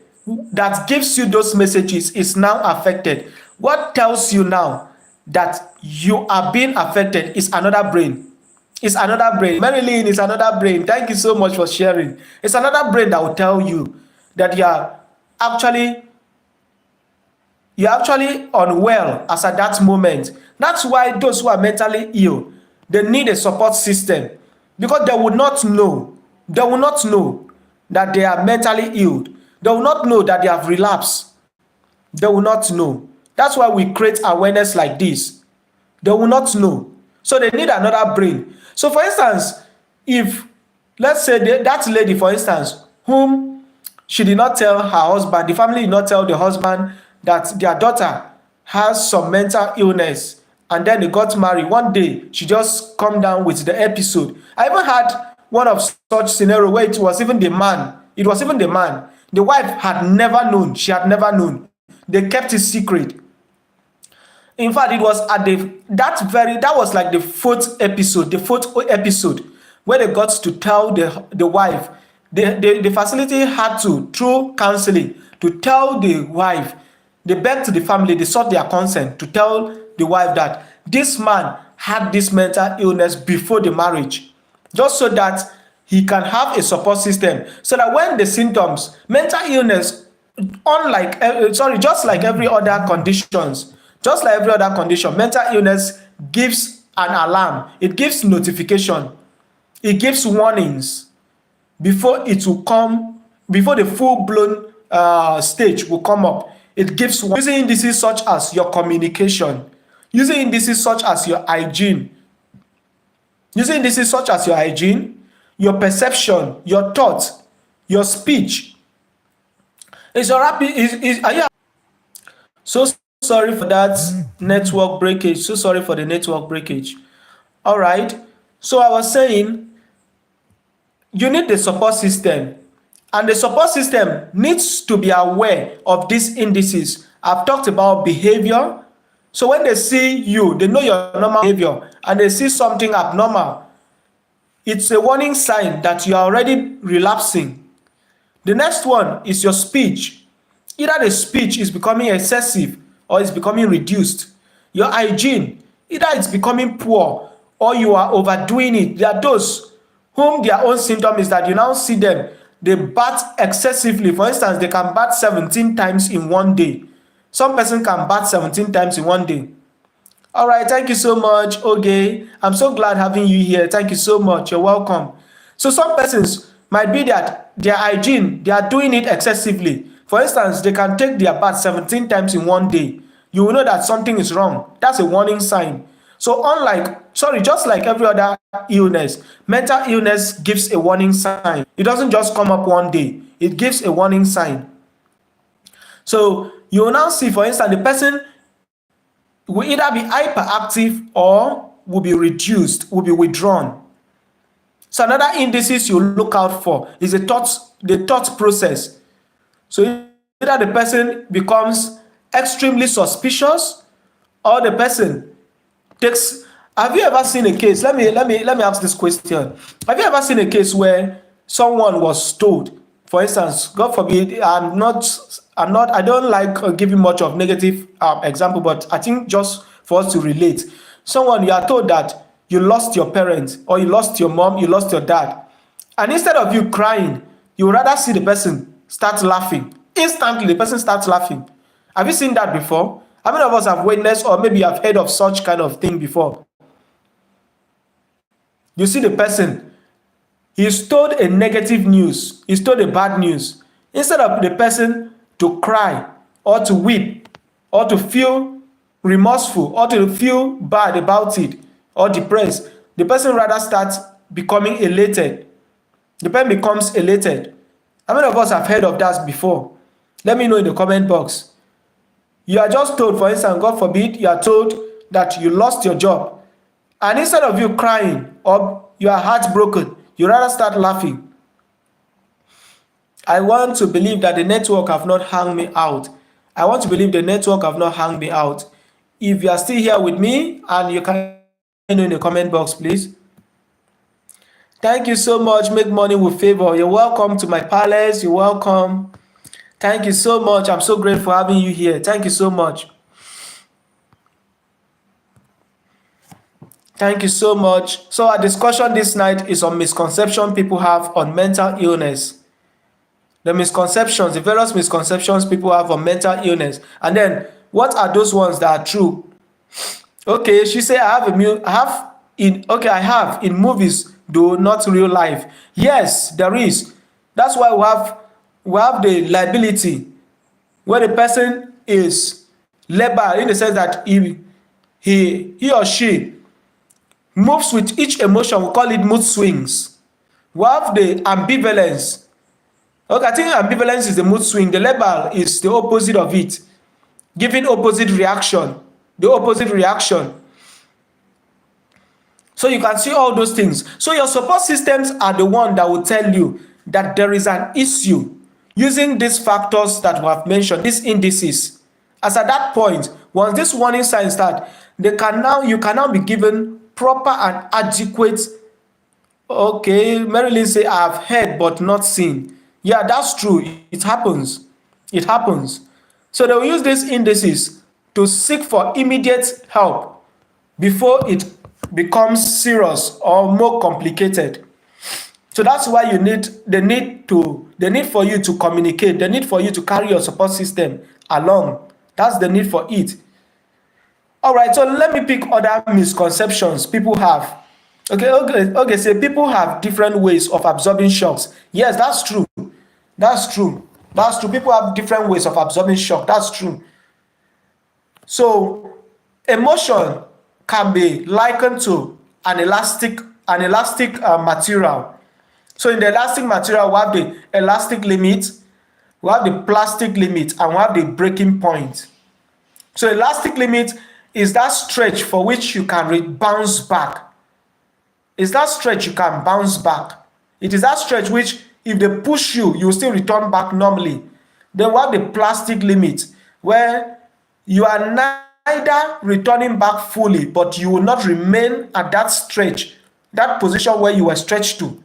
A: that gives you those messages is now affected, what tells you now that you are being affected is another brain. It's another brain. Marilyn is another brain. Thank you so much for sharing. It's another brain that will tell you that actually you're actually unwell as at that moment. That's why those who are mentally ill, they need a support system, because they would not know. They will not know that they are mentally ill. They will not know that they have relapsed. They will not know. That's why we create awareness like this. They will not know. So they need another brain. So for instance, if let's say that lady, for instance, whom she did not tell her husband, the family did not tell the husband that their daughter has some mental illness, and then they got married. One day, she just come down with the episode. I even had one of such scenario where it was even the man. It was even the man. The wife had never known. She had never known. They kept it secret. In fact, it was at that was like the fourth episode where they got to tell the wife. The facility had to, through counseling, to tell the wife. They begged to the family, they sought their consent to tell the wife that this man had this mental illness before the marriage, just so that he can have a support system, so that when the symptoms, mental illness, just like every other conditions, just like every other condition, mental illness gives an alarm. It gives notification. It gives warnings before it will come, before the full-blown stage will come up. It gives using indices such as your communication, using indices such as your hygiene, your perception, your thought, your speech. Are you so sorry for that network breakage? So sorry for the network breakage. All right. So I was saying, you need the support system, and the support system needs to be aware of these indices. I've talked about behavior. So when they see you, they know your normal behavior, and they see something abnormal, it's a warning sign that you are already relapsing. The next one is your speech. Either the speech is becoming excessive or it's becoming reduced. Your hygiene, either it's becoming poor or you are overdoing it. There are those whom their own symptom is that you now see them, they bath excessively. For instance, they can bath 17 times in one day. Some person can bath 17 times in one day. All right, thank you so much, Oge. I'm so glad having you here. Thank you so much. You're welcome. So some persons might be that their hygiene, they are doing it excessively. For instance, they can take their bath 17 times in one day. You will know that something is wrong. That's a warning sign. So just like every other illness, mental illness gives a warning sign. It doesn't just come up one day. It gives a warning sign. So you will now see, for instance, the person will either be hyperactive or will be reduced, will be withdrawn. So another indices you look out for is the thought process. So either the person becomes extremely suspicious or the person takes. Have you ever seen a case? Let me ask this question. Have you ever seen a case where someone was told, for instance, God forbid, I don't like giving much of negative example, but I think just for us to relate. Someone, you are told that you lost your parents, or you lost your mom, you lost your dad, and instead of you crying, you would rather see the person start laughing. Instantly, the person starts laughing. Have you seen that before? How many of us have witnessed, or maybe have heard of such kind of thing before? You see the person, he's told a negative news, he's told a bad news. Instead of the person to cry or to weep or to feel remorseful or to feel bad about it or depressed, the person rather starts becoming elated. The person becomes elated. How many of us have heard of that before? Let me know in the comment box. You are just told, for instance, God forbid, you are told that you lost your job. And instead of you crying or you are heartbroken, you rather start laughing. I want to believe that the network have not hung me out. I want to believe the network have not hung me out. If you are still here with me, and you can know in the comment box, please. Thank you so much. Make money with favor. You're welcome to my palace. You're welcome. Thank you so much. I'm so grateful for having you here. Thank you so much. Thank you so much. So our discussion this night is on misconception people have on mental illness. The misconceptions, the various misconceptions people have on mental illness. And then, what are those ones that are true? Okay, she said, I have in movies, though not real life. Yes, there is. That's why we have the liability, where the person is labeled in the sense that he or she moves with each emotion. We call it mood swings. We have the ambivalence. Okay, I think ambivalence is the mood swing. The label is the opposite of it, giving opposite reaction. The opposite reaction. So you can see all those things. So your support systems are the one that will tell you that there is an issue using these factors that we have mentioned, these indices. As at that point, once this warning signs start, you can now be given proper and adequate. Okay, Marilyn say, I have heard but not seen. Yeah, that's true. It happens. It happens. So they will use these indices to seek for immediate help before it becomes serious or more complicated. So that's why the need for you to communicate, the need for you to carry your support system along. That's the need for it. All right, so let me pick other misconceptions people have. Okay, so people have different ways of absorbing shocks. Yes, that's true. That's true. People have different ways of absorbing shock. That's true. So emotion can be likened to an elastic material. So in the elastic material, we have the elastic limit, we have the plastic limit, and we have the breaking point. So elastic limit is that stretch for which you can bounce back. It's that stretch you can bounce back. It is that stretch which, if they push you, you will still return back normally. Then we have the plastic limit, where you are neither returning back fully, but you will not remain at that stretch, that position where you were stretched to.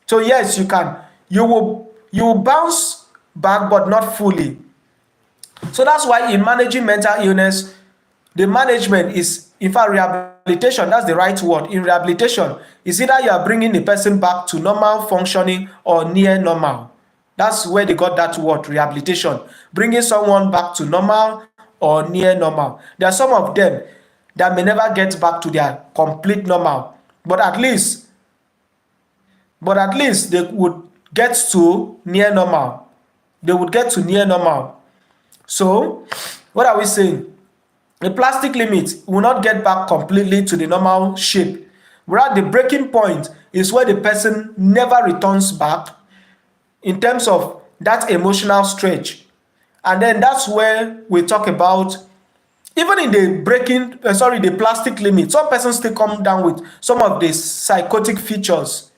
A: So yes, you will bounce back, but not fully. So that's why in managing mental illness, the management is, in fact, rehabilitation. That's the right word. In rehabilitation, it's either you are bringing the person back to normal functioning or near normal. That's where they got that word, rehabilitation. Bringing someone back to normal or near normal. There are some of them that may never get back to their complete normal, but at least they would get to near normal. they would get to near normal. So what are we saying? The plastic limit will not get back completely to the normal shape, whereas the breaking point is where the person never returns back in terms of that emotional stretch. And then that's where we talk about, even in the the plastic limit, some persons still come down with some of the psychotic features,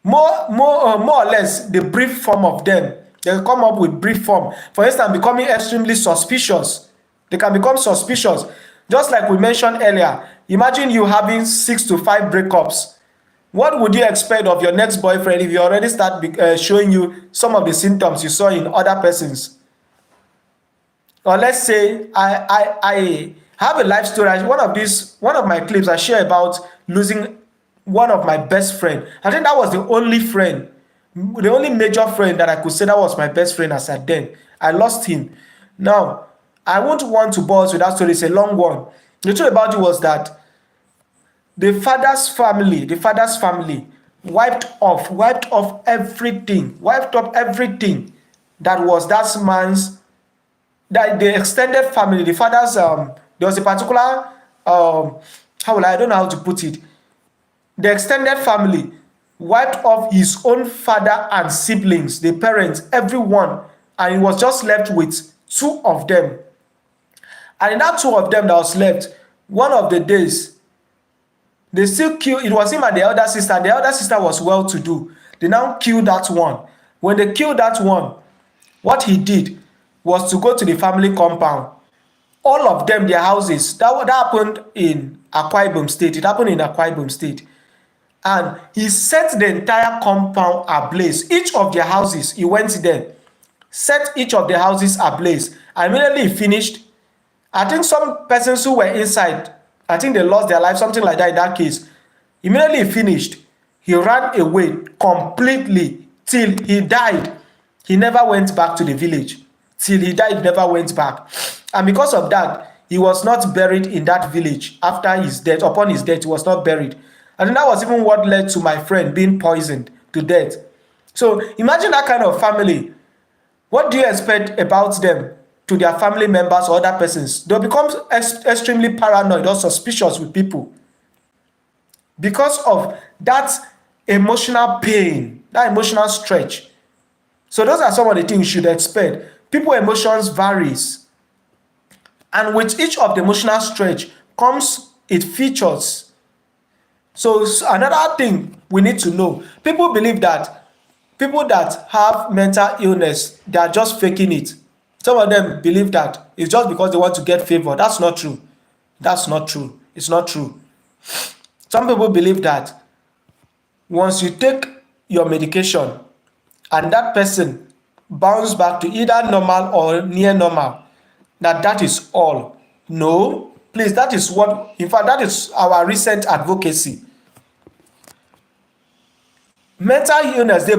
A: more or less the brief form of them. They come up with brief form, for instance becoming extremely suspicious. They can become suspicious, just like we mentioned earlier. Imagine you having 6 to 5 breakups. What would you expect of your next boyfriend if you already start showing you some of the symptoms you saw in other persons? Or let's say I have a life story. One of my clips I share about losing one of my best friend. I think that was the only friend, the only major friend that I could say that was my best friend as at then. I lost him. Now, I won't want to bore us with that story. It's a long one. The truth about it was that the father's family wiped off everything that was that man's, that the extended family, the father's there was a particular I don't know how to put it. The extended family wiped off his own father and siblings, the parents, everyone, and he was just left with two of them. And in that two of them that was left, one of the days, they still kill. It was him and the elder sister. The elder sister was well to do. They now killed that one. When they killed that one, what he did was to go to the family compound. All of them, their houses, that happened in Akwa Ibom State. It happened in Akwa Ibom State. And he set the entire compound ablaze. Each of their houses, he went there, set each of the houses ablaze. And immediately he finished, I think some persons who were inside, I think they lost their life, something like that in that case. Immediately he finished, he ran away completely till he died. He never went back to the village. Till he died, he never went back. And because of that, he was not buried in that village after his death. Upon his death, he was not buried. And that was even what led to my friend being poisoned to death. So imagine that kind of family. What do you expect about them to their family members or other persons? They'll become extremely paranoid or suspicious with people because of that emotional pain, that emotional stretch. So those are some of the things you should expect. People emotions varies. And with each of the emotional stretch comes its features. So another thing we need to know, people believe that people that have mental illness, they are just faking it. Some of them believe that it's just because they want to get favor. That's not true. That's not true. It's not true. Some people believe that once you take your medication and that person bounce back to either normal or near normal, that is all. No, please, that is what, in fact, that is our recent advocacy. Mental illness, the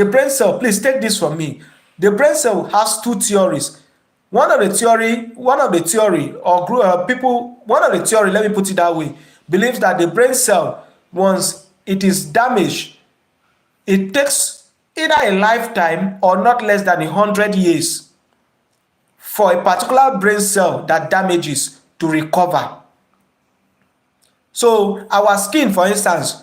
A: brain cell, please take this from me. The brain cell has two theories. One of the theory, let me put it that way, believes that the brain cell, once it is damaged, it takes either a lifetime or not less than 100 years for a particular brain cell that damages to recover. So our skin, for instance,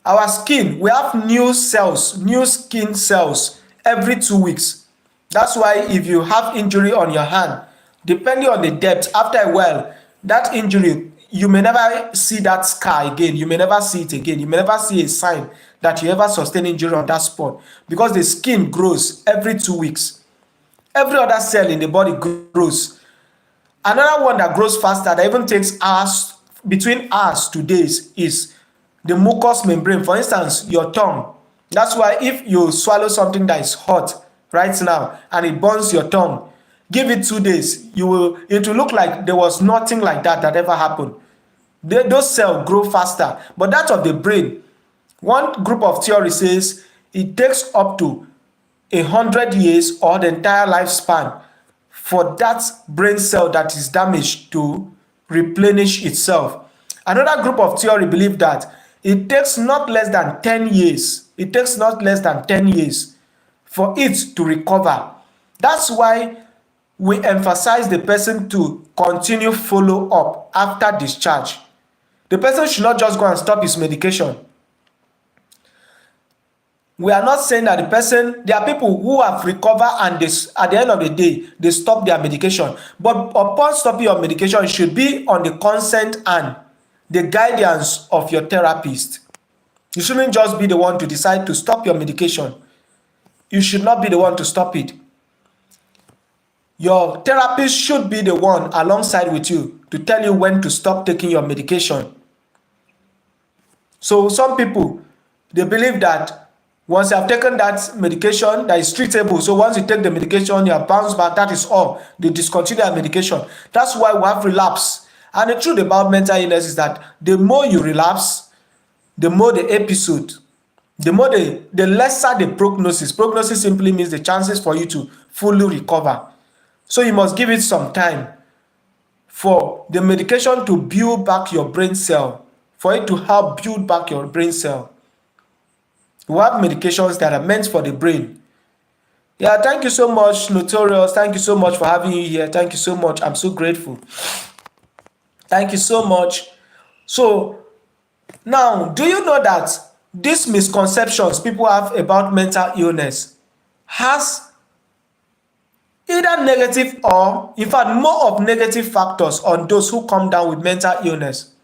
A: we have new skin cells every 2 weeks. That's why if you have injury on your hand, depending on the depth, after a while, that injury, you may never see that scar again. You may never see it again. You may never see a sign that you ever sustained injury on that spot, because the skin grows every 2 weeks. Every other cell in the body grows. Another one that grows faster, that even takes hours, between hours to days, is the mucous membrane. For instance, your tongue. That's why if you swallow something that is hot right now and it burns your tongue, give it 2 days, it will look like there was nothing like that ever happened. Those cells grow faster. But that of the brain, one group of theory says it takes up to 100 years or the entire lifespan for that brain cell that is damaged to replenish itself. Another group of theory believe that it takes not less than 10 years. It takes not less than 10 years for it to recover. That's why we emphasize the person to continue follow up after discharge. The person should not just go and stop his medication. We are not saying that the person, there are people who have recovered and at the end of the day, they stop their medication. But upon stopping your medication, it should be on the consent and the guidance of your therapist. You shouldn't just be the one to decide to stop your medication. You should not be the one to stop it. Your therapist should be the one alongside with you to tell you when to stop taking your medication. So some people, they believe that once you have taken that medication, that is treatable. So once you take the medication, you are bounced back, that is all. They discontinue their medication. That's why we have relapse. And the truth about mental illness is that the more you relapse, the more the episode, the lesser the prognosis. Prognosis simply means the chances for you to fully recover. So you must give it some time for the medication to build back your brain cell, for it to help build back your brain cell. We have medications that are meant for the brain. Yeah, thank you so much, Notorious. Thank you so much for having you here. Thank you so much. I'm so grateful. Thank you so much. So, now, do you know that these misconceptions people have about mental illness has either negative or, in fact, more of negative factors on those who come down with mental illness?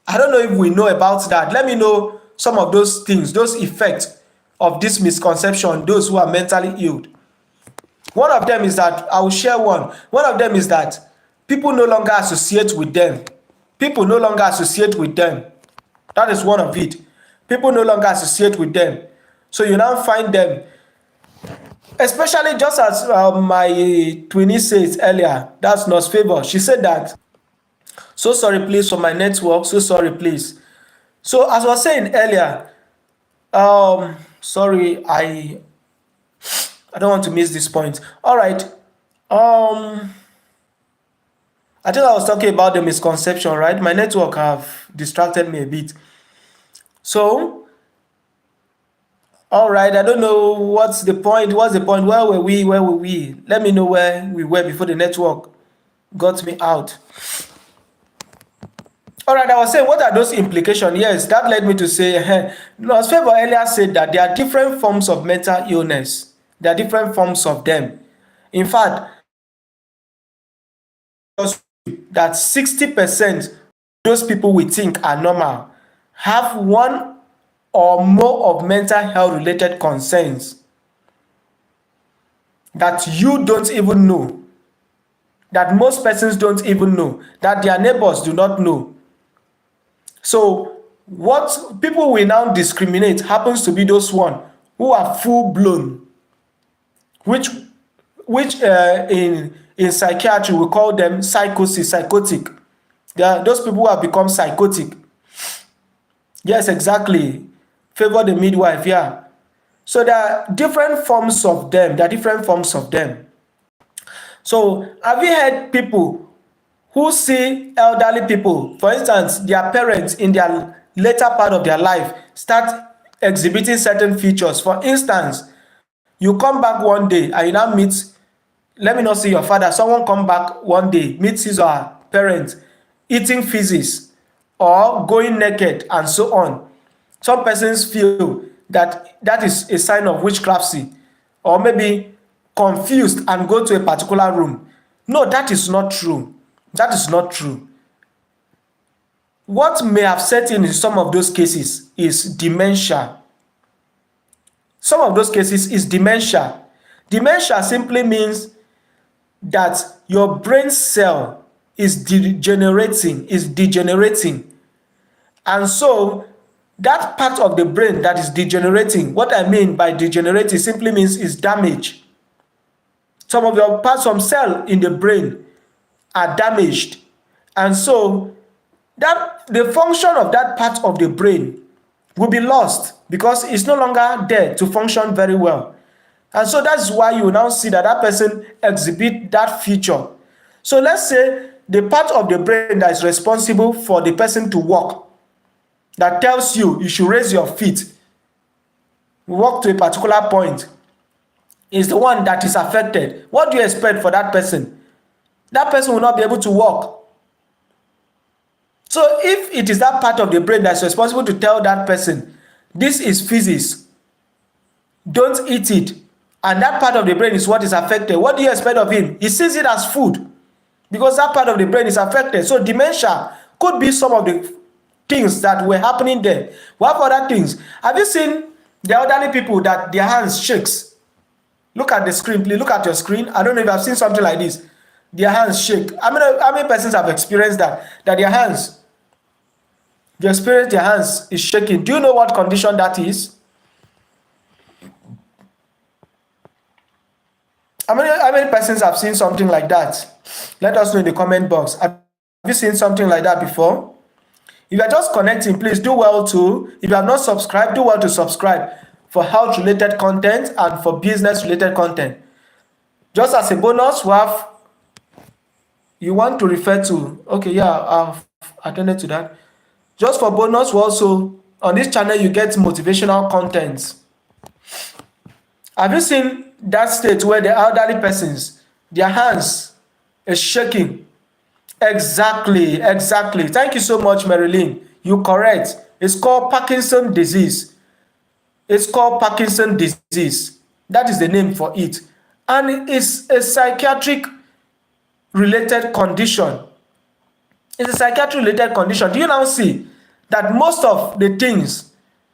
A: I don't know if we know about that. Let me know some of those things, those effects of this misconception, those who are mentally ill. One of them is that, I will share one. One of them is that people no longer associate with them. People no longer associate with them. That is one of it. People no longer associate with them. So you now find them, especially just as my twinnie says earlier, that's Nurse Favor. She said that, so sorry please for my network, so sorry please. So as I was saying earlier, sorry, I don't want to miss this point. All right. I think I was talking about the misconception, right? My network have distracted me a bit. So, all right, I don't know what's the point. What's the point? Where were we? Where were we? Let me know where we were before the network got me out. All right, I was saying, what are those implications? Yes, that led me to say, Nurse Favor earlier said that there are different forms of mental illness. There are different forms of them. In fact, that 60% those people we think are normal have one or more of mental health related concerns that you don't even know, that most persons don't even know, that their neighbors do not know. So what people will now discriminate happens to be those one who are full blown, which in psychiatry we call them psychotic. They are those people who have become psychotic. Yes, exactly. Favor the midwife, yeah. So there are different forms of them. So have you heard people who see elderly people, for instance, their parents in their later part of their life start exhibiting certain features? For instance, you come back one day and you now meet, let me not say your father, someone come back one day, meets his or her parents eating feces or going naked and so on. Some persons feel that that is a sign of witchcrafty, or maybe confused and go to a particular room. No, that is not true. That is not true. What may have set in some of those cases is dementia. Some of those cases is dementia. Dementia simply means that your brain cell is degenerating. And so that part of the brain that is degenerating, what I mean by degenerating simply means is damaged. Some of your parts, some cells in the brain are damaged, and so that the function of that part of the brain will be lost because it's no longer there to function very well. And so that's why you now see that that person exhibit that feature. So let's say the part of the brain that is responsible for the person to walk, that tells you you should raise your feet, walk to a particular point, is the one that is affected, what do you expect for that person? That person will not be able to walk. So if it is that part of the brain that's responsible to tell that person, this is physics, don't eat it, and that part of the brain is what is affected, what do you expect of him? He sees it as food because that part of the brain is affected. So dementia could be some of the things that were happening there. What other things? Have you seen the elderly people that their hands shakes? Look at the screen, please. Look at your screen. I don't know if I've seen something like this. Their hands shake. How many persons have experienced that? That their hands, you experience their hands is shaking. Do you know what condition that is? How many persons have seen something like that? Let us know in the comment box. Have you seen something like that before? If you are just connecting, please do well to, if you have not subscribed, do well to subscribe for health related content and for business related content. Just as a bonus, you want to refer to, okay, yeah, I've attended to that. Just for bonus, we also, on this channel, you get motivational content. Have you seen that state where the elderly persons, their hands is shaking? Exactly. Thank you so much, Marilyn. You're correct. It's called Parkinson's disease. It's called Parkinson's disease. That is the name for it. And it's a psychiatric related condition. It's a psychiatric related condition. Do you now see that most of the things,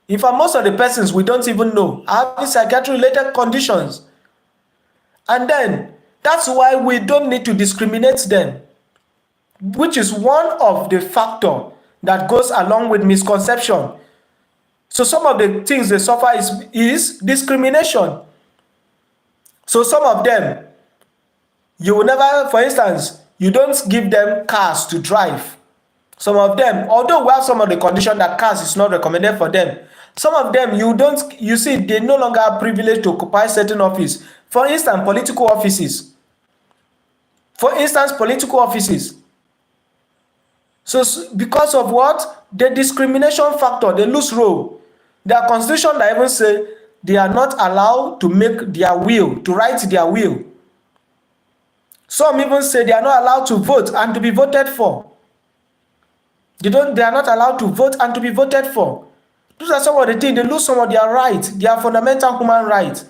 A: in fact, most of the persons we don't even know are having psychiatric related conditions? And then that's why we don't need to discriminate them, which is one of the factors that goes along with misconception. So some of the things they suffer is discrimination. So some of them, you will never, for instance, you don't give them cars to drive. Some of them, although we have some of the condition that cars is not recommended for them, some of them you see they no longer have privilege to occupy certain office. For instance, political offices. So because of what? The discrimination factor, they lose role. Their constitution that even say they are not allowed to make their will, to write their will. Some even say they are not allowed to vote and to be voted for. They are not allowed to vote and to be voted for. Those are some of the things. They lose some of their rights, their fundamental human rights.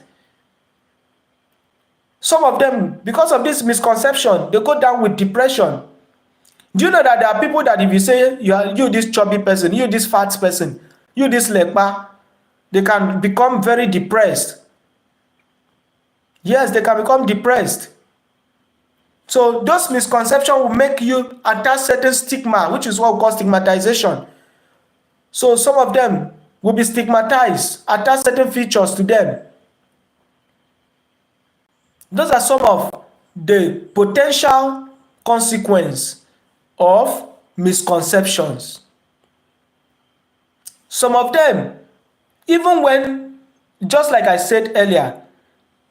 A: Some of them, because of this misconception, they go down with depression. Do you know that there are people that if you say you this chubby person, you this fat person, you this lekpa, they can become very depressed. Yes, they can become depressed. So those misconceptions will make you attach certain stigma, which is what we call stigmatization. So some of them will be stigmatized, attach certain features to them. Those are some of the potential consequences of misconceptions. Some of them, even when, just like I said earlier,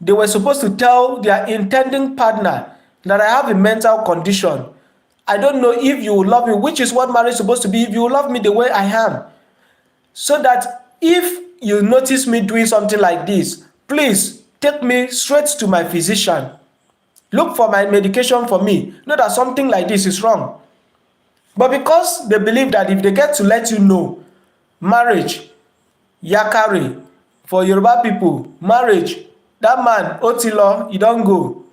A: they were supposed to tell their intending partner that I have a mental condition. I don't know if you will love me, which is what marriage is supposed to be, if you will love me the way I am. So that if you notice me doing something like this, please take me straight to my physician. Look for my medication for me. Know that something like this is wrong. But because they believe that if they get to let you know, marriage, yakari, for Yoruba people, marriage, that man, Otilo, you don't go.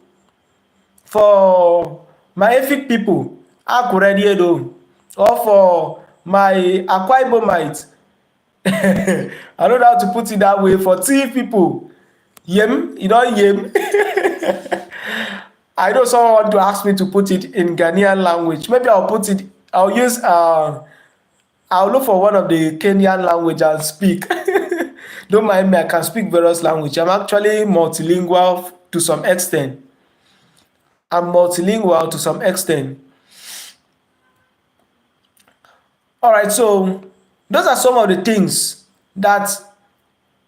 A: For my Efik people, Akuredi, or for my Akwa Ibomite, I don't know how to put it that way. For Tiv people, Yem, you don't Yem. I know someone want to ask me to put it in Ghanaian language. Maybe I'll look for one of the Kenyan language and speak. Don't mind me, I can speak various languages. I'm actually multilingual to some extent. Alright, so those are some of the things that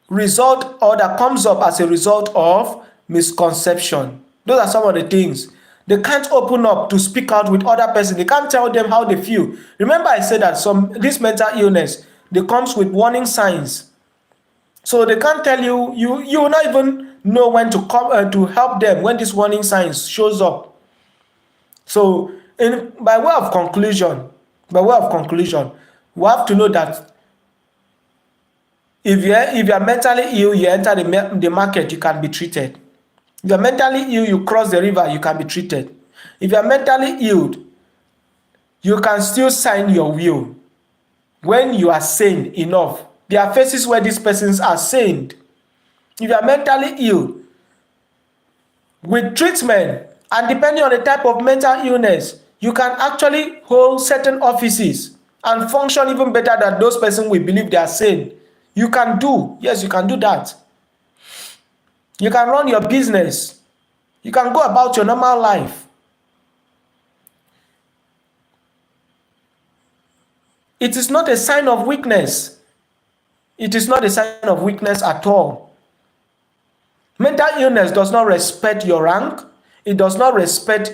A: result or that comes up as a result of misconception. Those are some of the things. They can't open up to speak out with other person. They can't tell them how they feel. Remember I said that this mental illness, they comes with warning signs. So they can't tell you, you will not even know when to come to help them when this warning signs shows up. So by way of conclusion, we have to know that if you are mentally ill, you enter the market, you can be treated. If you are mentally ill, you cross the river, you can be treated. If you are mentally ill, you can still sign your will when you are sane enough. There are phases where these persons are sane. If you are mentally ill, with treatment and depending on the type of mental illness, you can actually hold certain offices and function even better than those persons we believe they are sane. You can do, yes, you can do that. You can run your business. You can go about your normal life. It is not a sign of weakness. It is not a sign of weakness at all. Mental illness does not respect your rank. It does not respect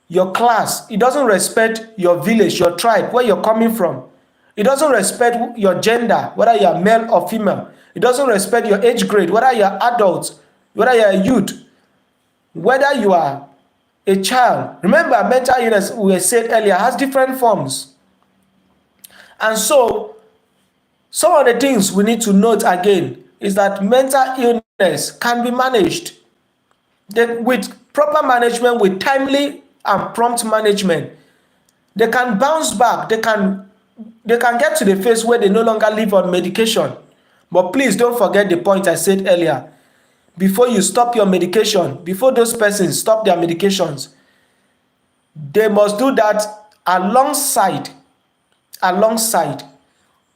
A: your class. It doesn't respect your village, your tribe, where you're coming from. It doesn't respect your gender, whether you're male or female. It doesn't respect your age grade, whether you're adult, whether you're a youth, whether you are a child. Remember, mental illness, we said earlier, has different forms. And so, some of the things we need to note again is that mental illness can be managed. With proper management, with timely and prompt management, they can bounce back. They can get to the phase where they no longer live on medication. But please don't forget the point I said earlier. Before you stop your medication, before those persons stop their medications, they must do that alongside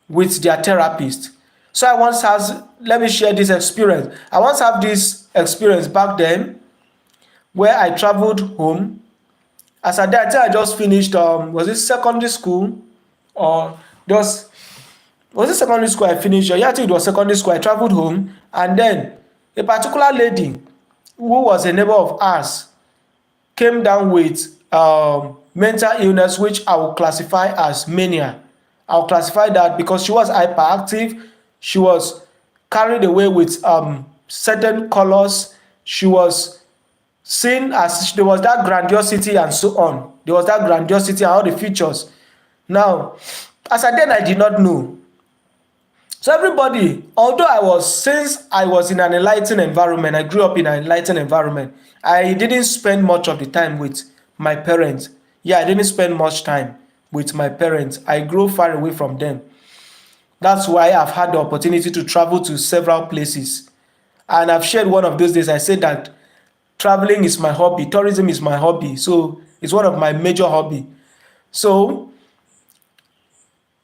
A: with their therapist. So let me share this experience. I once have this experience back then where I traveled home. As at that time, I just finished, was it secondary school? Or was it secondary school I finished? Yeah, I think it was secondary school. I traveled home, and then a particular lady who was a neighbor of ours came down with mental illness, which I will classify as mania. I'll classify that because she was hyperactive. She was carried away with certain colors. She was seen as, there was that grandiosity and so on. There was that grandiosity and all the features. Now, as at then, I did not know. So everybody, since I was in an enlightened environment, I grew up in an enlightened environment, I didn't spend much of the time with my parents. Yeah, I didn't spend much time with my parents. I grew far away from them. That's why I've had the opportunity to travel to several places. And I've shared one of those days, I said that traveling is my hobby, tourism is my hobby. So it's one of my major hobby. So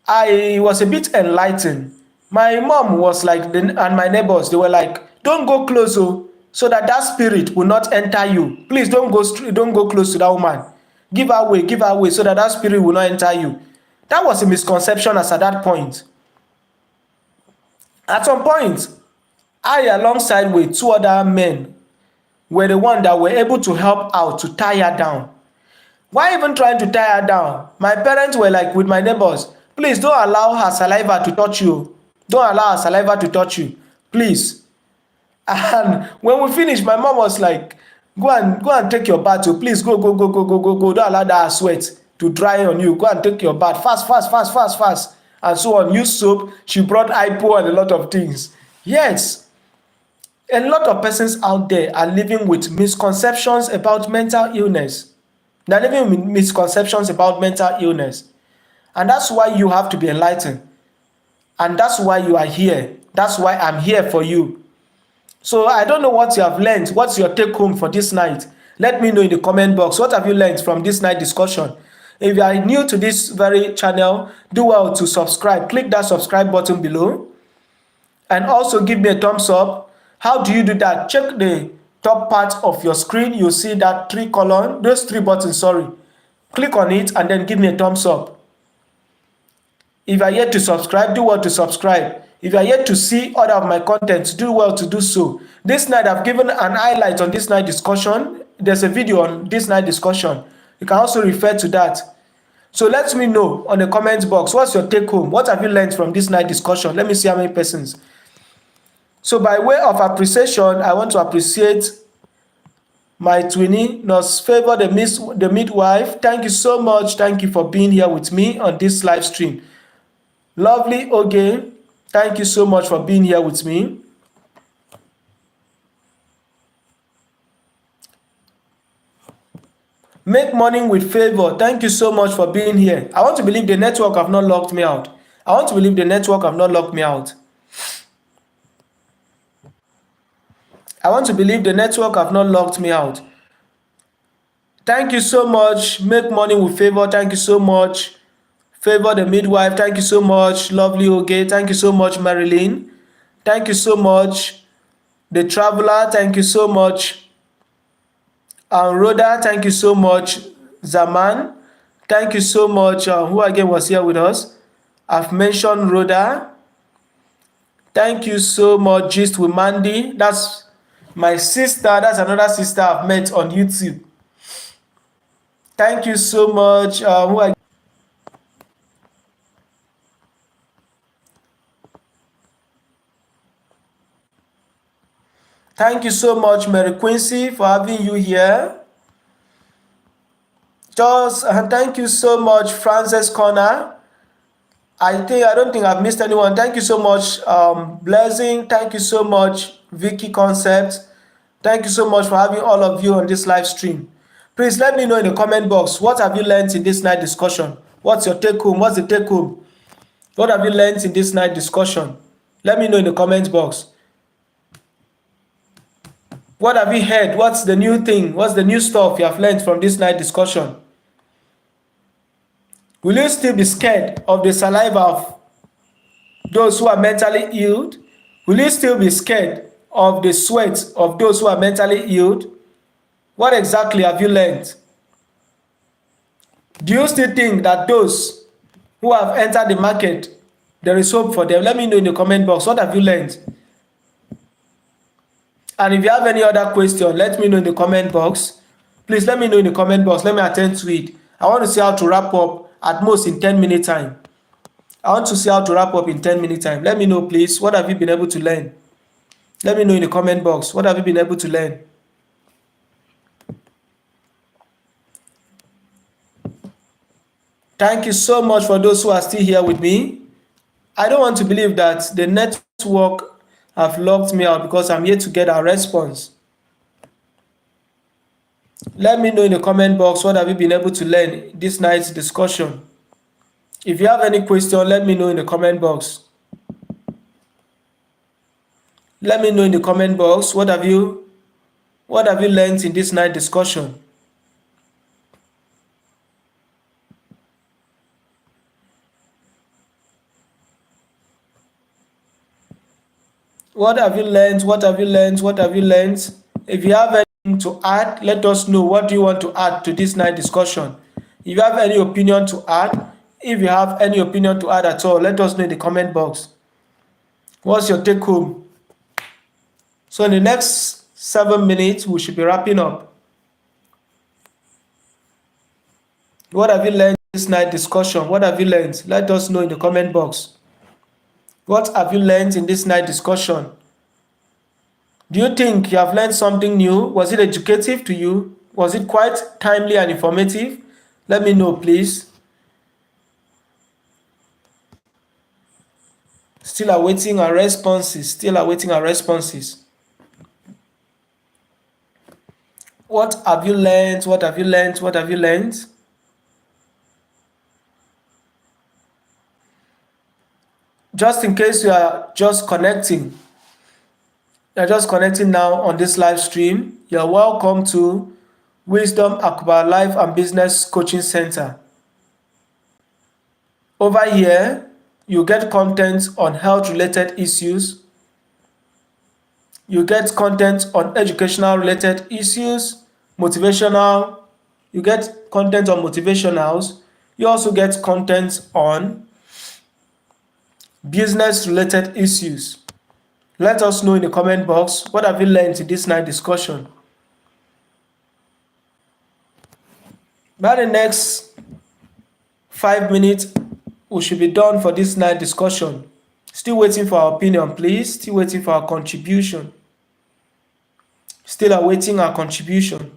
A: I was a bit enlightened. My mom was like, and my neighbors, they were like, don't go close, so that spirit will not enter you. Please don't go close to that woman. Give her away, so that spirit will not enter you. That was a misconception as at that point. At some point, I, alongside with two other men, were the one that were able to help out to tie her down. Why even trying to tie her down? My parents were like, with my neighbors, please don't allow her saliva to touch you. Don't allow her saliva to touch you, please. And when we finished, my mom was like, go and take your bath. Please go. Don't allow that sweat to dry on you. Go and take your bath. Fast. And so on. Use soap. She brought ipo and a lot of things. Yes. A lot of persons out there are living with misconceptions about mental illness. They're living with misconceptions about mental illness. And that's why you have to be enlightened. And that's why you are here. That's why I'm here for you. So I don't know what you have learned. What's your take home for this night? Let me know in the comment box. What have you learned from this night discussion? If you are new to this very channel, do well to subscribe. Click that subscribe button below. And also give me a thumbs up. How do you do that? Check the top part of your screen. You'll see that those three buttons, sorry. Click on it and then give me a thumbs up. If you are yet to subscribe, do well to subscribe. If you are yet to see other of my content, do well to do so. This night, I've given an highlight on this night discussion. There's a video on this night discussion. You can also refer to that. So let me know on the comment box. What's your take home? What have you learned from this night discussion? Let me see how many persons. So by way of appreciation, I want to appreciate my twinnie, Nurse Favor, the midwife. Thank you so much. Thank you for being here with me on this live stream. Lovely Oge, thank you so much for being here with me. Make money with favor. Thank you so much for being here. I want to believe the network have not locked me out. I want to believe the network have not locked me out. I want to believe the network have not locked me out. Thank you so much. Make money with favor. Thank you so much. Favor the midwife. Thank you so much. Lovely Oge. Thank you so much, Marilyn. Thank you so much. The traveler. Thank you so much. Rhoda. Thank you so much. Zaman. Thank you so much. Who again was here with us? I've mentioned Rhoda. Thank you so much. Gist with Mandy. That's my sister. That's another sister I've met on YouTube. Thank you so much. Thank you so much, Mary Quincy, for having you here. Thank you so much, Frances Connor. I don't think I've missed anyone. Thank you so much, Blessing. Thank you so much, Vicky Concept. Thank you so much for having all of you on this live stream. Please let me know in the comment box, what have you learned in this night discussion? What's your take home? What's the take home? What have you learned in this night discussion? Let me know in the comment box. What have you heard? What's the new thing? What's the new stuff you have learned from this night discussion? Will you still be scared of the saliva of those who are mentally ill? Will you still be scared of the sweat of those who are mentally ill? What exactly have you learned? Do you still think that those who have entered the market, there is hope for them? Let me know in the comment box. What have you learned? And if you have any other question, let me know in the comment box. Please let me know in the comment box. Let me attend to it. I want to see how to wrap up at most in 10-minute time. I want to see how to wrap up in 10-minute time. Let me know, please. What have you been able to learn? Let me know in the comment box. What have you been able to learn? Thank you so much for those who are still here with me. I don't want to believe that the network have locked me out because I'm here to get a response. Let me know in the comment box, what have you been able to learn this night's discussion? If you have any question, let me know in the comment box. Let me know in the comment box, what have you learned in this night discussion? What have you learned? What have you learned? What have you learned? If you have anything to add, let us know. What do you want to add to this night discussion? If you have any opinion to add, if you have any opinion to add at all, let us know in the comment box. What's your take home? So in the next 7 minutes, we should be wrapping up. What have you learned in this night discussion? What have you learned? Let us know in the comment box. What have you learned in this night discussion? Do you think you have learned something new? Was it educative to you? Was it quite timely and informative? Let me know, please. Still awaiting our responses. Still awaiting our responses. What have you learned? What have you learned? What have you learned? Just in case you are just connecting now on this live stream, you're welcome to Wisdom Akbar Life and Business Coaching Center. Over here, you get content on health-related issues. You get content on educational-related issues, motivational. You get content on motivationals. You also get content on business-related issues. Let us know in the comment box, what have you learned in this night discussion? By the next 5 minutes, we should be done for this night discussion. Still waiting for our opinion, please. Still waiting for our contribution. Still awaiting our contribution.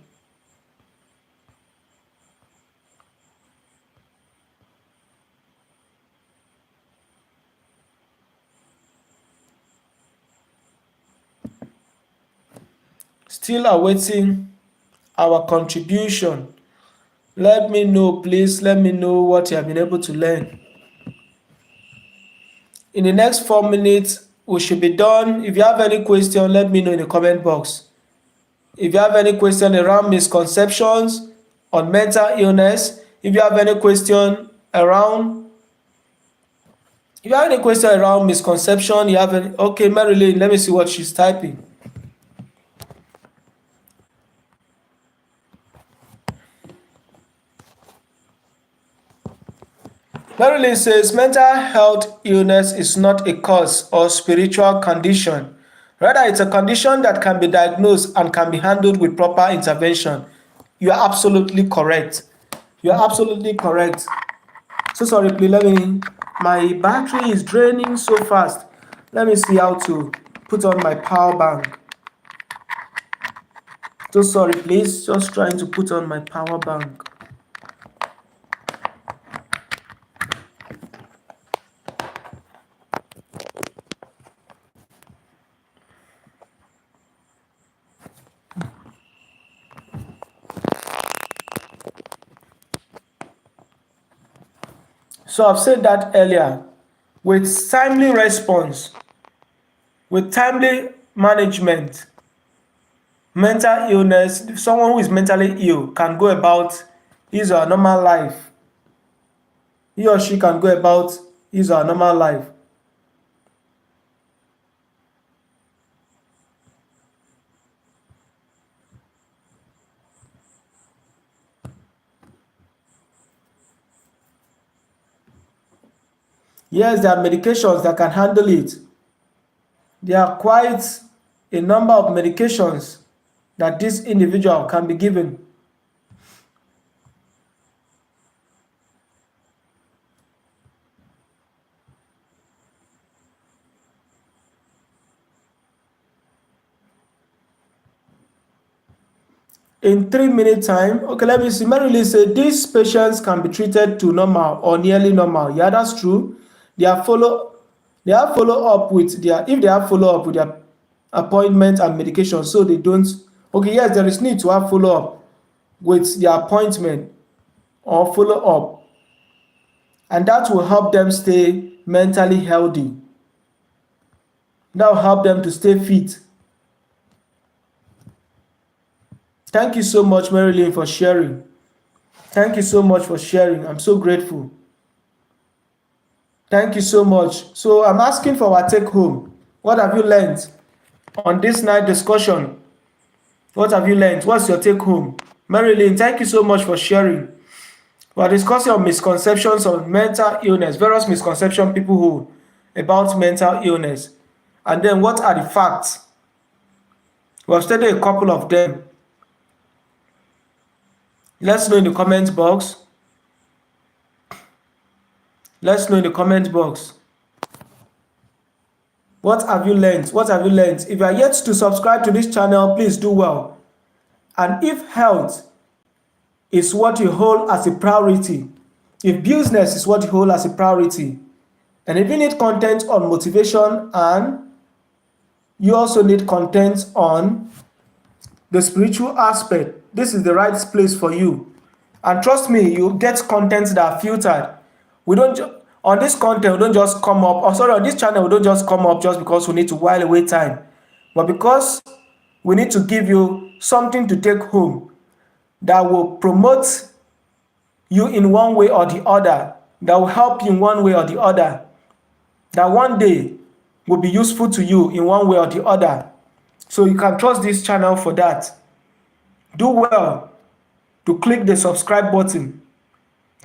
A: Still awaiting our contribution. Let me know, please. Let me know what you have been able to learn. In the next 4 minutes, we should be done. If you have any question, let me know in the comment box. If you have any question around misconceptions on mental illness, if you have any question around misconception, you have any, okay, Marilyn, let me see what she's typing. Marilyn says mental health illness is not a cause or spiritual condition. Rather, it's a condition that can be diagnosed and can be handled with proper intervention. You are absolutely correct. You are absolutely correct. So sorry, please let me. My battery is draining so fast. Let me see how to put on my power bank. So sorry, please. Just trying to put on my power bank. So I've said that earlier. With timely response, with timely management, mental illness, someone who is mentally ill can go about his or her normal life. He or she can go about his or her normal life. Yes, there are medications that can handle it. There are quite a number of medications that this individual can be given. In 3 minute time, okay, let me see. Marilyn said these patients can be treated to normal or nearly normal. Yeah, that's true. They have follow up with their, if they have follow up with their appointment and medication, so they don't. Okay, yes, there is need to have follow up with their appointment or follow up, and that will help them stay mentally healthy. That will help them to stay fit. Thank you so much, Marilyn, for sharing. Thank you so much for sharing. I'm so grateful. Thank you so much. So I'm asking for our take home. What have you learned on this night discussion? What have you learned? What's your take home? Marilyn, thank you so much for sharing. We are discussing on misconceptions on mental illness, various misconceptions people hold about mental illness. And then what are the facts? We have studied a couple of them. Let's know in the comment box. Let's know in the comment box. What have you learned? What have you learned? If you are yet to subscribe to this channel, please do well. And if health is what you hold as a priority, if business is what you hold as a priority, and if you need content on motivation and you also need content on the spiritual aspect, this is the right place for you. And trust me, you get content that are filtered. We don't on this content, we don't just come up, or sorry, on this channel, we don't just come up just because we need to while away time, but because we need to give you something to take home that will promote you in one way or the other, that will help you in one way or the other, that one day will be useful to you in one way or the other. So you can trust this channel for that. Do well to click the subscribe button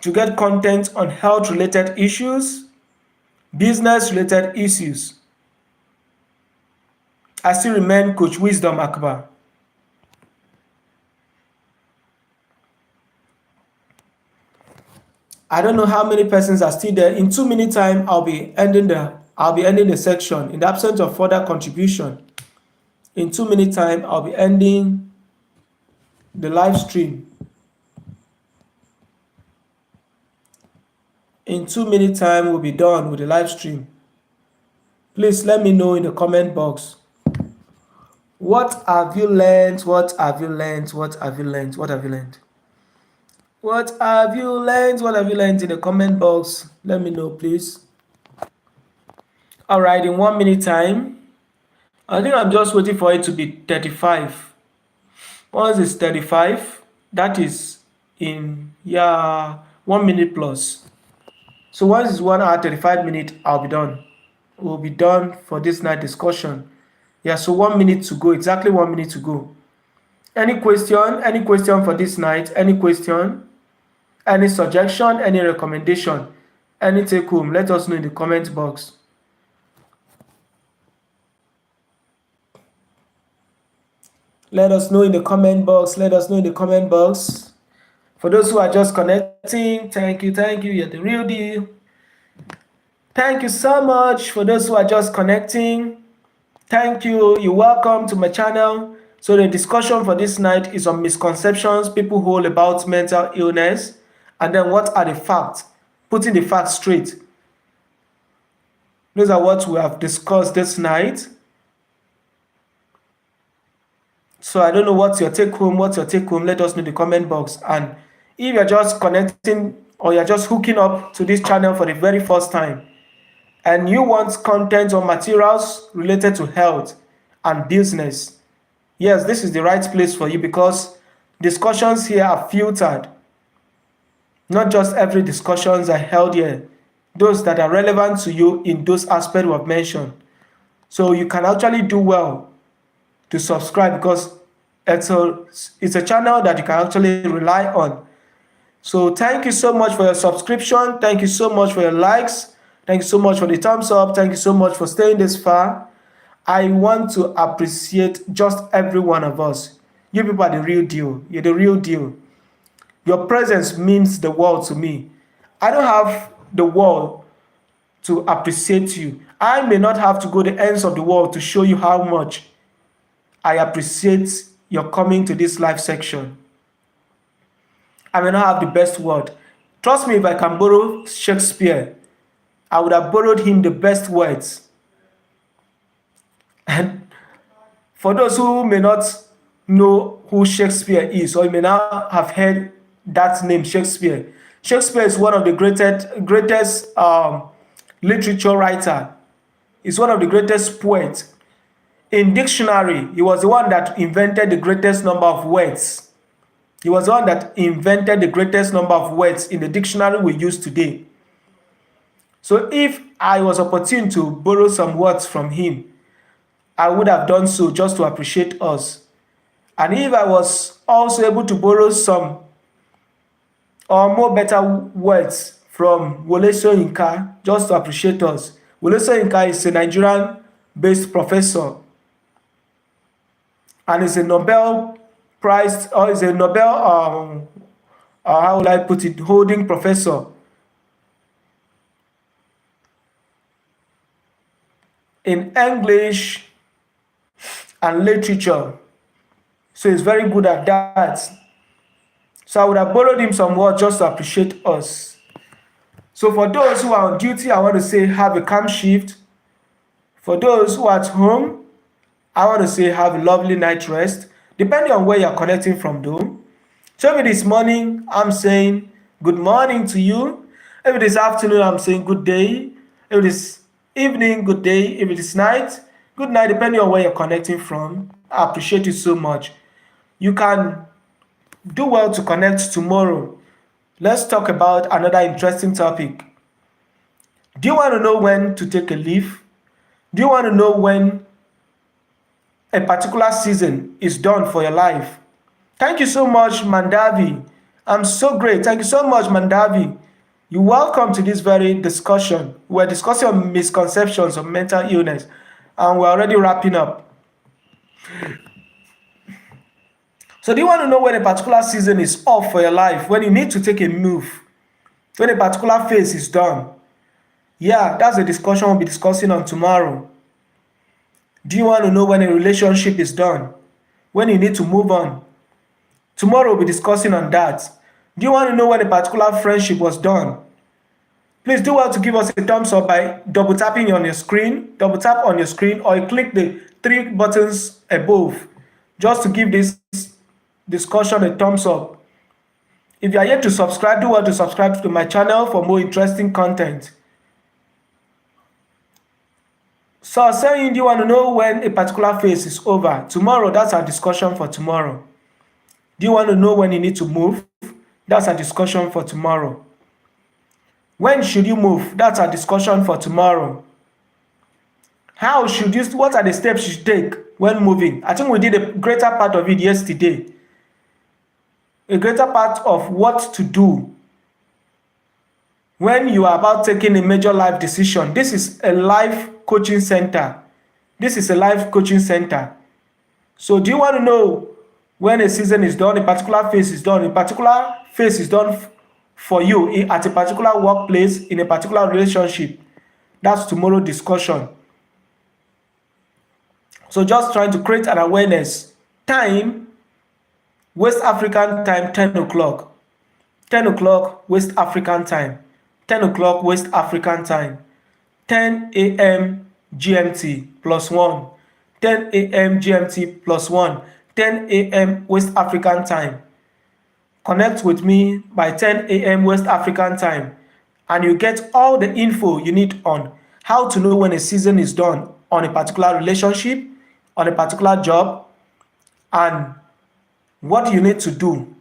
A: to get content on health related issues, business related issues. I still remain Coach Wisdom Akbar. I don't know how many persons are still there. In 2 minute time, I'll be ending the I'll be ending the section. In the absence of further contribution, in 2 minutes time, I'll be ending the live stream. In 2 minutes time, we'll be done with the live stream. Please let me know in the comment box. What have you learned? What have you learned? What have you learned? What have you learned? What have you learned? What have you learned in the comment box? Let me know, please. All right, in 1 minute time, I think I'm just waiting for it to be 35. Once it's 35, that is in 1 minute plus. So once it's 1 hour 35 minutes, I'll be done. We'll be done for this night discussion. Yeah, so 1 minute to go, exactly 1 minute to go. Any question? Any question for this night? Any question? Any suggestion? Any recommendation? Any take home? Let us know in the comment box. Let us know in the comment box. Let us know in the comment box. For those who are just connecting, thank you, you're the real deal. Thank you so much. For those who are just connecting, thank you, you're welcome to my channel. So the discussion for this night is on misconceptions people hold about mental illness, and then what are the facts, putting the facts straight. Those are what we have discussed this night. So I don't know what's your take home, let us know in the comment box. And if you're just connecting or you're just hooking up to this channel for the very first time and you want content or materials related to health and business, yes, this is the right place for you, because discussions here are filtered. Not just every discussions are held here, those that are relevant to you in those aspects we have mentioned. So you can actually do well to subscribe, because it's a channel that you can actually rely on. So thank you so much for your subscription. Thank you so much for your likes. Thank you so much for the thumbs up. Thank you so much for staying this far. I want to appreciate just every one of us. You people are the real deal. You're the real deal. Your presence means the world to me. I don't have the world to appreciate you. I may not have to go the ends of the world to show you how much I appreciate your coming to this live section. I may not have the best word. Trust me, if I can borrow Shakespeare, I would have borrowed him the best words. And for those who may not know who Shakespeare is, or you may not have heard that name, Shakespeare. Shakespeare is one of the greatest literature writer. He's one of the greatest poets. In dictionary, he was the one that invented the greatest number of words. He was the one that invented the greatest number of words in the dictionary we use today. So if I was opportune to borrow some words from him, I would have done so just to appreciate us. And if I was also able to borrow some or more better words from Wole Soyinka just to appreciate us. Wole Soyinka is a Nigerian-based professor and is a Nobel Prize, or is a Nobel, how will I put it, holding professor in English and literature. So he's very good at that. So I would have borrowed him some words just to appreciate us. So for those who are on duty, I want to say have a calm shift. For those who are at home, I want to say have a lovely night rest, depending on where you're connecting from though. So if it is morning, I'm saying good morning to you. If it is afternoon, I'm saying good day. If it is evening, good day. If it is night, good night, depending on where you're connecting from. I appreciate you so much. You can do well to connect tomorrow. Let's talk about another interesting topic. Do you want to know when to take a leave? Do you want to know when a particular season is done for your life? Thank you so much, Mandavi. I'm so great. Thank you so much, Mandavi. You're welcome to this very discussion. We're discussing misconceptions of mental illness, and we're already wrapping up. So do you want to know when a particular season is off for your life, when you need to take a move, when a particular phase is done? Yeah, that's a discussion we'll be discussing on tomorrow. Do you want to know when a relationship is done? When you need to move on? Tomorrow we'll be discussing on that. Do you want to know when a particular friendship was done? Please do well to give us a thumbs up by double tapping on your screen, double tap on your screen, or you click the three buttons above just to give this discussion a thumbs up. If you are yet to subscribe, do well to subscribe to my channel for more interesting content. So I was saying, do you want to know when a particular phase is over? Tomorrow, that's our discussion for tomorrow. Do you want to know when you need to move? That's our discussion for tomorrow. When should you move? That's our discussion for tomorrow. How should you, what are the steps you should take when moving? I think we did a greater part of it yesterday. A greater part of what to do when you are about taking a major life decision. This is a life coaching center. This is a life coaching center. So do you want to know when a season is done, a particular phase is done, a particular phase is done for you at a particular workplace, in a particular relationship? That's tomorrow's discussion. So just trying to create an awareness. Time, West African time, 10 o'clock. 10 o'clock West African time. 10 o'clock West African time. 10 a.m. GMT plus 1. 10 a.m. GMT plus 1. 10 a.m. West African time. Connect with me by 10 a.m. West African time, and you get all the info you need on how to know when a season is done on a particular relationship, on a particular job, and what you need to do.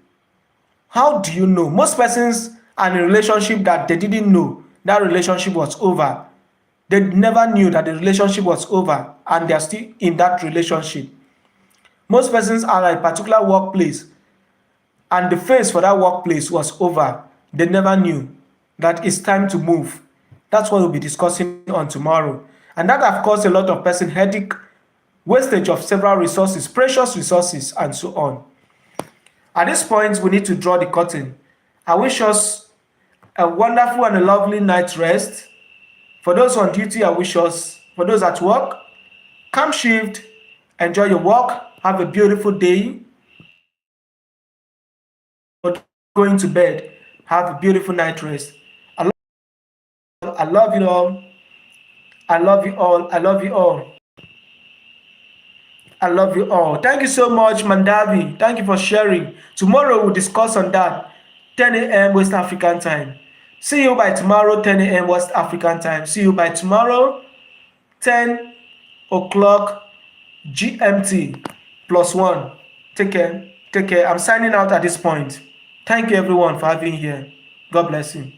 A: How do you know? Most persons are in a relationship that they didn't know that relationship was over. They never knew that the relationship was over, and they are still in that relationship. Most persons are at a particular workplace, and the phase for that workplace was over. They never knew that it's time to move. That's what we'll be discussing on tomorrow. And that have caused a lot of person headache, wastage of several resources, precious resources, and so on. At this point, we need to draw the curtain. I wish us a wonderful and a lovely night's rest. For those on duty, I wish us, for those at work, calm shift, enjoy your work, have a beautiful day. Going to bed, have a beautiful night rest. I love you all. I love you all. I love you all. I love you all. Thank you so much, Mandavi. Thank you for sharing. Tomorrow we'll discuss on that. 10 a.m. West African time. See you by tomorrow, 10 a.m. West African time. See you by tomorrow, 10 o'clock GMT plus 1. Take care. Take care. I'm signing out at this point. Thank you everyone for having here. God bless you.